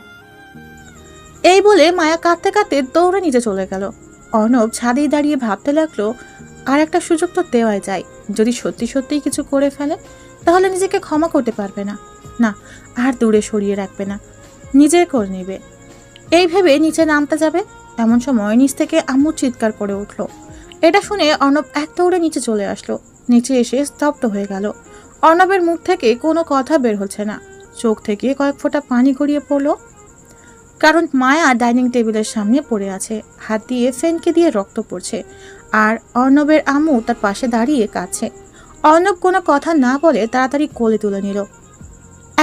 এই বলে মায়া কাঁদতে কাঁদতে দৌড়ে নিচে চলে গেল। অর্ণব ছাদেই দাঁড়িয়ে ভাবতে লাগলো, আর একটা সুযোগ তো দেওয়াই যায়। যদি সত্যি সত্যিই কিছু করে ফেলে তাহলে নিজেকে ক্ষমা করতে পারবে না, না আর দূরে সরিয়ে রাখবে না, নিজে করে নেবে। এই ভেবে নিচে নামতে যাবে, এমন সময় নিচ থেকে আম্মু চিৎকার করে উঠল। এটা শুনে অর্ণব এক দৌড়ে নিচে চলে আসলো। নিচে এসে স্তব্ধ হয়ে গেল। অর্ণবের মুখ থেকে কোনো কথা বের হচ্ছে না, চোখ থেকে কয়েক ফোঁটা পানি গড়িয়ে পড়লো। কারণ মায়া ডাইনিং টেবিলের সামনে পড়ে আছে, হাত দিয়ে ফ্যানকে দিয়ে রক্ত পড়ছে, আর অর্ণবের আম্মু তার পাশে দাঁড়িয়ে কাঁদছে। অর্ণব কোনো কথা না বলে তাড়াতাড়ি কোলে তুলে নিল।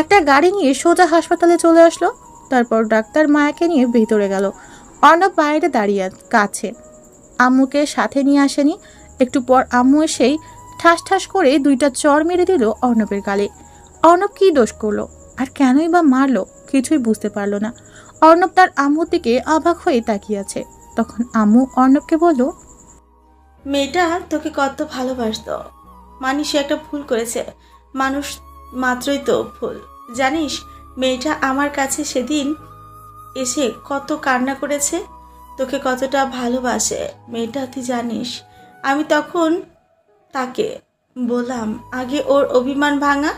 একটা গাড়ি নিয়ে সোজা হাসপাতালে চলে আসলো। তারপর ডাক্তার মায়াকে নিয়ে ভিতরে গেল। অর্ণব বাইরে দাঁড়িয়ে কাঁদছে, আম্মুকে সাথে নিয়ে আসেনি। একটু পর আম্মু এসেই ঠাস ঠাস করে দুইটা চড় মেরে দিল অর্ণবের গালে। অর্ণব কি দোষ করলো আর কেনই বা মারলো কিছুই বুঝতে পারলো না। অর্ণব তার আম্মুর দিকে অবাক হয়ে তাকিয়ে আছে। তখন আম্মু অর্ণবকে বলল, মেয়েটা তোকে কত ভালোবাসতো, মানি সে একটা ভুল করেছে। মানুষ মাত্রই তো ভুল। জানিস মেয়েটা আমার কাছে সেদিন এসে কত কান্না করেছে, তোকে কতটা ভালোবাসে মেয়েটা, তুই জানিস? আমি তখন তাকে বললাম আগে ওর অভিমান ভাঙা,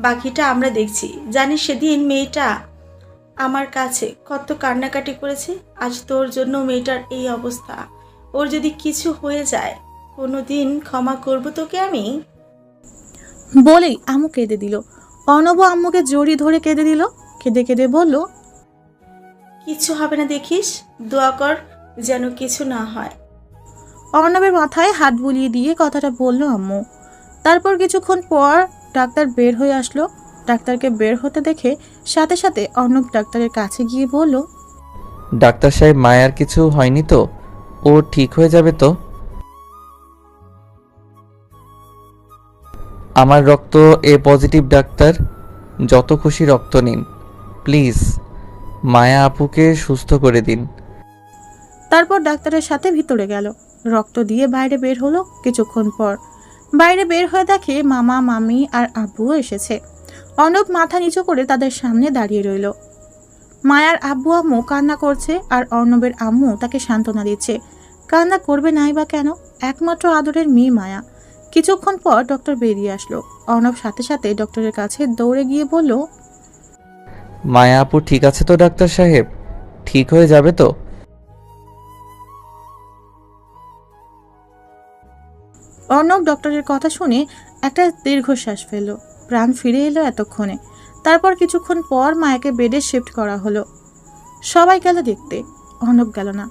বাকিটা আমরা দেখছি। জানিস সেদিন মেয়েটা আমার কাছে কত কান্নাকাটি করেছে। আজ তোর জন্য মেয়েটার এই অবস্থা। ওর যদি কিছু হয়ে যায় কোনো দিন ক্ষমা করব তোকে আমি? বলেই আম্মু কেঁদে দিল। অর্ণব আম্মুকে জড়িয়ে ধরে কেঁদে দিল। কেঁদে কেঁদে বলল, কিছু হবে না দেখিস, দোয়া কর যেন কিছু না হয়। অর্ণবের মাথায় হাত বুলিয়ে দিয়ে কথাটা বলল আম্মু। তারপর কিছুক্ষণ পর ডাক্তার বের হয়ে আসলো। ডাক্তারকে বের হতে দেখে সাথে সাথে অর্ণব ডাক্তারের কাছে গিয়ে বলল, ডাক্তার সাহেব, মায়ার কিছু হয়নি তো? ও ঠিক হয়ে যাবে তো? আমার রক্ত এ পজিটিভ ডাক্তার, যত খুশি রক্ত নিন প্লিজ, মায়া আপুকে সুস্থ করে দিন। তারপর ডাক্তারের সাথে ভিতরে গেল। রক্ত দিয়ে বাইরে বের হলো। কিছুক্ষণ পর বাইরে বের হয়ে দেখে মামা মামি আর আব্বুও এসেছে। অর্ণব মাথা নিচু করে তাদের সামনে দাঁড়িয়ে রইল। মায়ার আব্বু আম্মু কান্না করছে আর অর্ণবের আম্মু তাকে সান্ত্বনা দিচ্ছে। কান্না করবে নাই বা কেন, একমাত্র আদরের মেয়ে মায়া। কিছুক্ষণ পর ডক্টর বেরিয়ে আসলো। অর্ণব সাথে সাথে ডক্টরের কাছে দৌড়ে গিয়ে বলল, মায়া আপু ঠিক আছে তো ডাক্তার সাহেব? ঠিক হয়ে যাবে তো? অর্ণব ডক্টরের কথা শুনে একটা দীর্ঘশ্বাস ফেলল। প্রাণ ফিরে এলো এতক্ষণে। তারপর কিছুক্ষণ পর মায়াকে বেডে শিফট করা হলো। সবাই গেল দেখতে, অর্ণব গেল না।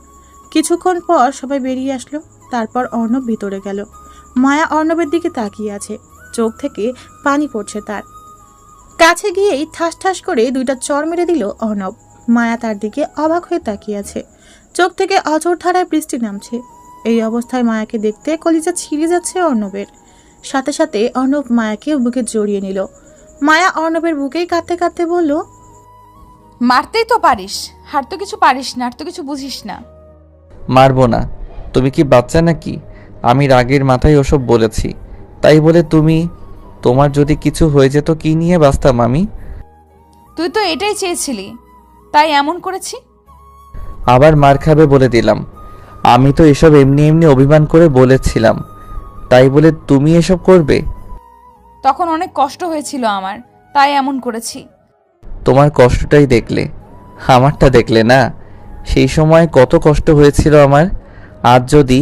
কিছুক্ষণ পর সবাই বেরিয়ে আসলো। তারপর অর্ণব ভিতরে গেল। মায়া অর্ণবের দিকে তাকিয়ে আছে, চোখ থেকে পানি পড়ছে তার। কাছে গিয়েই ঠাস ঠাস করে দুইটা চড় মেরে দিল অর্ণব। মায়া তার দিকে অবাক হয়ে তাকিয়ে আছে, চোখ থেকে অঝোর ধারায় বৃষ্টি নামছে। এই অবস্থায় মায়াকে দেখতে কলিজা ছিঁড়ে যাচ্ছে অর্ণবের। সাথে সাথে অর্ণব মায়াকে বুকে জড়িয়ে নিল। মায়া অর্ণবের বুকেই কাঁদতে কাঁদতে বলল, মারতেই তো পারিস, আর তো কিছু পারিস না, আর তো কিছু বুঝিস না। মারবো না? তুমি কি বাচ্চা নাকি? আমি রাগের মাথায় ওসব বলেছি, তাই বলে তুমি, তোমার যদি কিছু হয়ে যেত কি নিয়ে বাঁচতাম আমি? তুই তো এটাই চেয়েছিলি, তাই এমন করেছি। আবার মার খাবে বলে দিলাম? আমি তো এসব এমনি এমনি অভিমান করে বলেছিলাম, তাই বলে তুমি এসব করবে? তখন অনেক কষ্ট হয়েছিল আমার, তাই এমন করেছি। তোমার কষ্টটাই দেখলে, আমারটা দেখলে না। সেই সময় কত কষ্ট হয়েছিল আমার। আজ যদি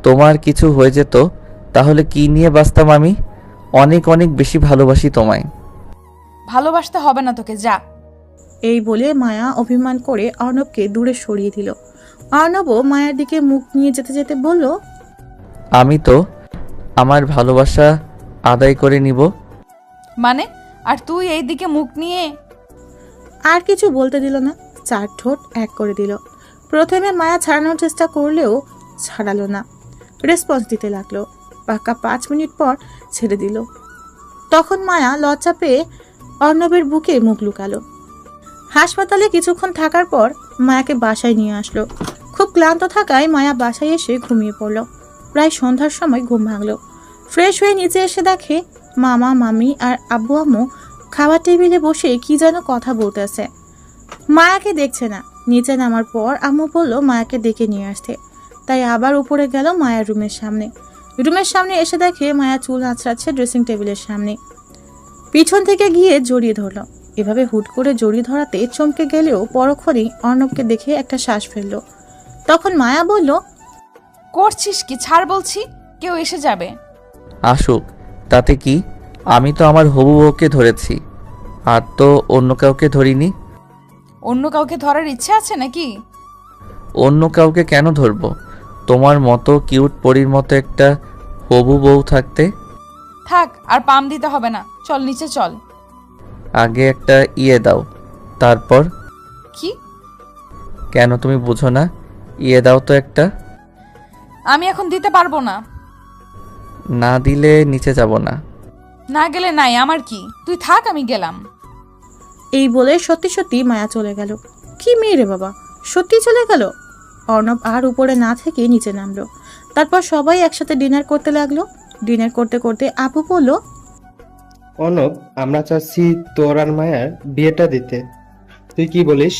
তোমার কিছু হয়ে যেত তাহলে কি নিয়ে বাঁচতাম আমি? অনেক অনেক বেশি ভালোবাসি তোমায়। ভালোবাসতে হবে না তোকে, যা। এই বলে মায়া অভিমান করে অর্ণবকে দূরে সরিয়ে দিল। অর্ণবও মায়ের দিকে মুখ নিয়ে যেতে যেতে বলল, আমি তো আমার ভালোবাসা আদায় করে নিব। মানে? আর তুই এই দিকে মুখ নিয়ে? আর কিছু বলতে দিল না, চার ঠোঁট এক করে দিল। প্রথমে মায়া ছাড়ানোর চেষ্টা করলেও ছাড়ালো না, রেসপন্স দিতে লাগলো। পাক্কা 5 মিনিট পর ছেড়ে দিল। তখন মায়া লজ্জা পেয়ে অর্ণবের বুকে মুখ লুকালো। হাসপাতালে কিছুক্ষণ থাকার পর মায়াকে বাসায় নিয়ে আসলো। খুব ক্লান্ত থাকায় মায়া বাসায় এসে ঘুমিয়ে পড়ল। প্রায় সন্ধ্যার সময় ঘুম ভাঙলো। ফ্রেশ হয়ে নিচে এসে দেখে মামা মামি আর আব্বু আম্মু খাবার টেবিলে বসে কি যেন কথা বলতেছে। মায়াকে দেখছে না। নিচে নামার পর আম্মু বলল মায়াকে ডেকে নিয়ে আসতে, তাই আবার উপরে গেল মায়ার রুমের সামনে। রুমের সামনে এসে দেখে মায়া চুল আঁচড়াচ্ছে ড্রেসিং টেবিলের সামনে। পিছন থেকে গিয়ে জড়িয়ে ধরল। এভাবে হুট করে জড়িয়ে ধরাতে চমকে গেলেও পরক্ষণেই অর্ণবকে দেখে একটা শ্বাস ফেলল। তখন মায়া বলল, করছিস কি? ছাড় বলছি, কেউ এসে যাবে। আসুক, তাতে কি? আমি তো আমার হবু বউকে ধরেছি, আর তো অন্য কাউকে ধরিনি। অন্য কাউকে ধরার ইচ্ছে আছে নাকি? অন্য কাউকে কেন ধরবো? তোমার মতো কিউট পরীর মতো একটা হবু বউ থাকতে। থাক, আর পাম দিতে হবে না, চল নিচে চল। আগে একটা ইয়ে দাও, তারপর। কি? কেন তুমি বুঝো না? ইয়ে দাও তো একটা। আমি এখন দিতে পারবো না। না দিলে নিচে যাব না। না গেলে নাই, আমার কি? তুই থাক, আমি গেলাম। এই বলে সত্যি সত্যি মায়া চলে গেল। কি মেয়ে রে বাবা, সত্যি চলে গেল। অর্ণব আর উপরে না থেকে নিচে নামলো। তারপর সবাই একসাথে ডিনার করতে লাগলো। ডিনার করতে করতে আপু বলল, অর্ণব, আমরা চাচ্ছি তোর আর মায়ার বিয়েটা দিতে, তুই কি বলিস?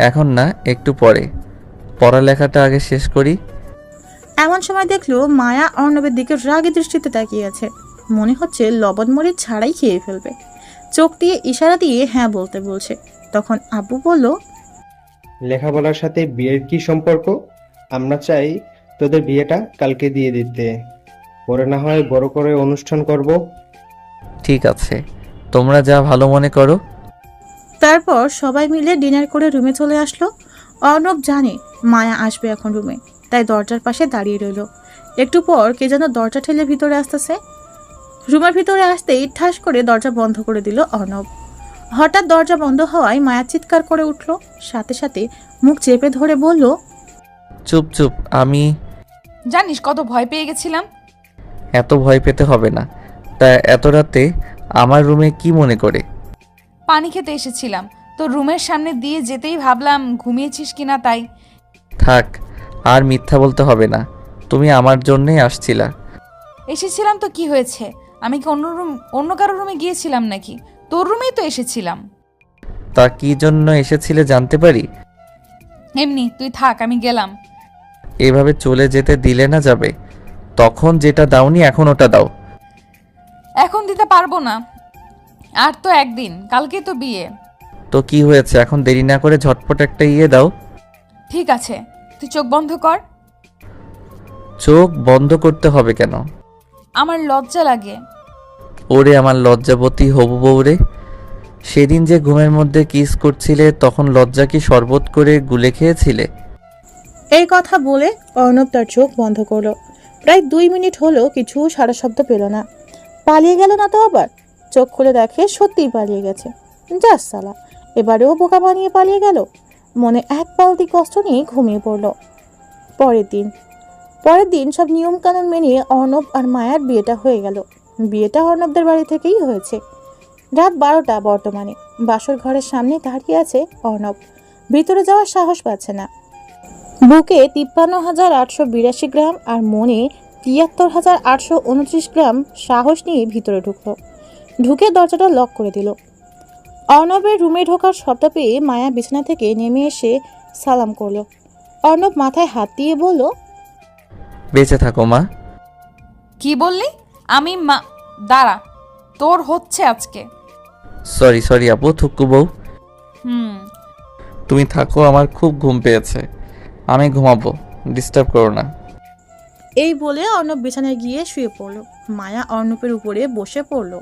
এখন না, একটু পরে। পড়ালেখাটা আগে শেষ করি। এমন সময় দেখলো মায়া অর্ণবের দিকে রাগী দৃষ্টিতে তাকিয়ে আছে। মনে হচ্ছে লবণ মরিচ ছাড়াই খেয়ে ফেলবে। চোখ দিয়ে ইশারা দিয়ে হ্যাঁ বলতে বলছে। তখন আব্বু বলল, লেখাপড়ার সাথে বিয়ের কি সম্পর্ক? আমরা চাই তোদের বিয়েটা কালকে দিয়ে দিতে, পরে না হয় বড় করে অনুষ্ঠান করব। ঠিক আছে, তোমরা যা ভালো মনে করো। তারপর সবাই মিলে ডিনার করে রুমে চলে আসলো। অর্ণব জানে মায়া আসবে এখন রুমে, তাই দরজার পাশে দাঁড়িয়ে রইল। একটু পর কে যেন দরজা ঠেলে ভিতরে আসতেছে। রুমের ভিতরে আসতেই ঠাস করে দরজা বন্ধ করে দিল অর্ণব। হঠাৎ দরজা বন্ধ হওয়ায় মায়া চিৎকার করে উঠল। সাথে সাথে মুখ চেপে ধরে বলল, চুপ চুপ। আমি জানিস কত ভয় পেয়ে গেছিলাম। এত ভয় পেতে হবে না। তা এত রাতে আমার রুমে কি মনে করে? পানি খেতে এসেছিলাম, তো রুমের সামনে দিয়ে যেতেই ভাবলাম ঘুমিয়েছিস কিনা, তাই। থাক, আর মিথ্যা বলতে হবে না। তুমি আমার জন্যই আসছিলা। এসেছিলাম তো কি হয়েছে? আমি কি অন্য কারো রুমে গিয়েছিলাম নাকি? তোর রুমেই তো এসেছিলাম। তা কি জন্য এসেছিলে জানতে পারি? এমনি, তুই থাক, আমি গেলাম। এভাবে চলে যেতে দিলে না যাবে। তখন যেটা দাওনি এখন ওটা দাও। এখন দিতে পারবো না, আর তো একদিন, কালকে তো বিয়ে। তো কি হয়েছে? এখন দেরি না করে ঝটপট একটা ইয়ে দাও। ঠিক আছে, তুই চোখ বন্ধ কর। চোখ বন্ধ করতে হবে কেন? আমার লজ্জা লাগে। ওরে আমার লজ্জাবতী হবু বউরে, সেদিন যে ঘুমের মধ্যে কিস করছিলে তখন লজ্জা কি শরবত করে গুলে খেয়েছিলে? এই কথা বলে অর্ণব তার চোখ বন্ধ করলো। প্রায় 2 মিনিট হলো কিছু সারা শব্দ পেল না। পালিয়ে গেল না তো আবার? চোখ খুলে দেখে সত্যিই পালিয়ে গেছে। যাস সালা, এবারেও বোকা বানিয়ে পালিয়ে গেল। মনে এক বালতি কষ্ট নিয়ে ঘুমিয়ে পড়ল। পরের দিন সব নিয়মকানুন মেনে অর্ণব আর মায়ার বিয়েটা হয়ে গেল। বিয়েটা অর্ণবদের বাড়ি থেকেই হয়েছে। রাত 12টা বর্তমানে। বাসর ঘরের সামনে দাঁড়িয়ে আছে অর্ণব। ভিতরে যাওয়ার সাহস পাচ্ছে না। বুকে 53,882 গ্রাম আর মনে 73,829 গ্রাম সাহস নিয়ে ভিতরে ঢুকলো। ঢুকে দরজাটা লক করে দিল। অর্ণবের রুমে ঢোকার শব্দ পেয়ে মায়া বিছানা থেকে নেমে এসে সালাম করলো। অর্ণব মাথায় হাত দিয়ে বলল, বেঁচে থাকো মা। কি বললি? আমি দাঁড়া, তোর হচ্ছে আজকে। সরি আপু, থুক্কু বউ। হুম। তুমি থাকো, আমার খুব ঘুম পেয়েছে। আমি ঘুমাবো, ডিস্টার্ব করো না। এই বলে অর্ণব বিছানায় গিয়ে শুয়ে পড়ল। মায়া অর্ণবের উপরে বসে পড়ল।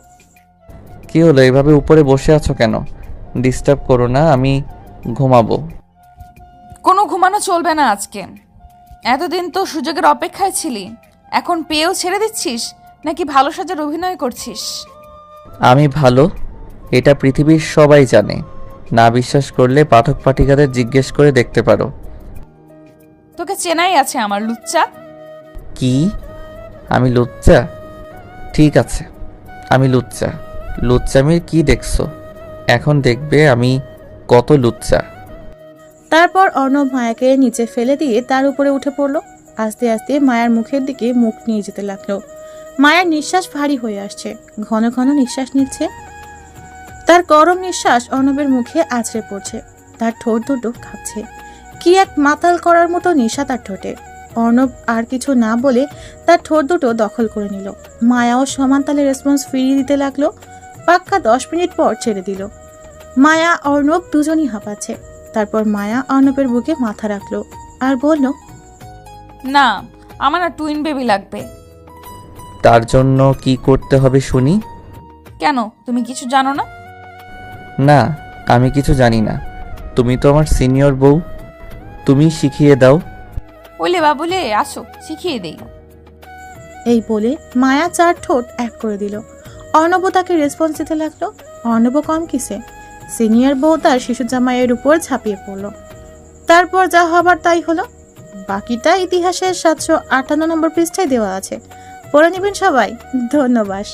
কি হলো, এভাবে উপরে বসে আছো কেন? ডিস্টার্ব করো না, আমি ঘুমাবো। কোনো ঘুমানো চলবে না আজকে। এতদিন তো সুযোগের অপেক্ষায় ছিলি, এখন পেয়েও ছেড়ে দিচ্ছিস নাকি ভালো সাজার অভিনয় করছিস? আমি ভালো, এটা পৃথিবীর সবাই জানে। না বিশ্বাস করলে পাঠক পাঠিকাদের জিজ্ঞেস করে দেখতে পারো। তোকে চেনাই আছে আমার, লুচ্চা। কি? আমি লুচ্চা? ঠিক আছে, আমি লুচ্চা। লুচ্চামির কি দেখছো? এখন দেখবে আমি কত লুচ্চা। তারপর অর্ণব মায়াকে নিচে ফেলে দিয়ে তার উপরে উঠে পড়ল। আস্তে আস্তে মায়ার মুখের দিকে মুখ নিয়ে যেতে লাগলো। মায়ার নিঃশ্বাস ভারী হয়ে আসছে, ঘন ঘন নিঃশ্বাস নিচ্ছে। তার গরম নিঃশ্বাস অর্ণবের মুখে আছড়ে পড়ছে, তার ঠোঁট দুটো কাঁপছে। কি এক মাতাল করার মতো নেশা তার ঠোঁটে। অর্ণব আর কিছু না বলে তার ঠোঁট দুটো দখল করে নিল। মায়াও সমান তালে রেসপন্স ফিরিয়ে দিতে লাগলো। পাক্কা 10 মিনিট পর ছেড়ে দিল। মায়া অর্ণব দুজনই হাঁপাচ্ছে। তারপর মায়া অর্ণবের বুকে মাথা রাখলো আর বলল, না, আমার না টুইন বেবি লাগবে। তার জন্য কি করতে হবে শুনি? কেন, তুমি কিছু জানো না? না, আমি কিছু জানি না। তুমি তো আমার সিনিয়র বউ, তুমি শিখিয়ে দাও। ওলে বাবুলে, আসো শিখিয়ে দেই। এই বলে মায়া 4 ঠোঁট এক করে দিল। অর্ণব তাকে রেসপন্স দিতে লাগলো। অর্ণব কম কিসে, সিনিয়র বউ তার শিশু জামাইয়ের উপর ঝাঁপিয়ে পড়লো। তারপর যা হবার তাই হলো। বাকিটা ইতিহাসের 758 নম্বর পৃষ্ঠায় দেওয়া আছে, পড়ে নেবেন সবাই। ধন্যবাদ।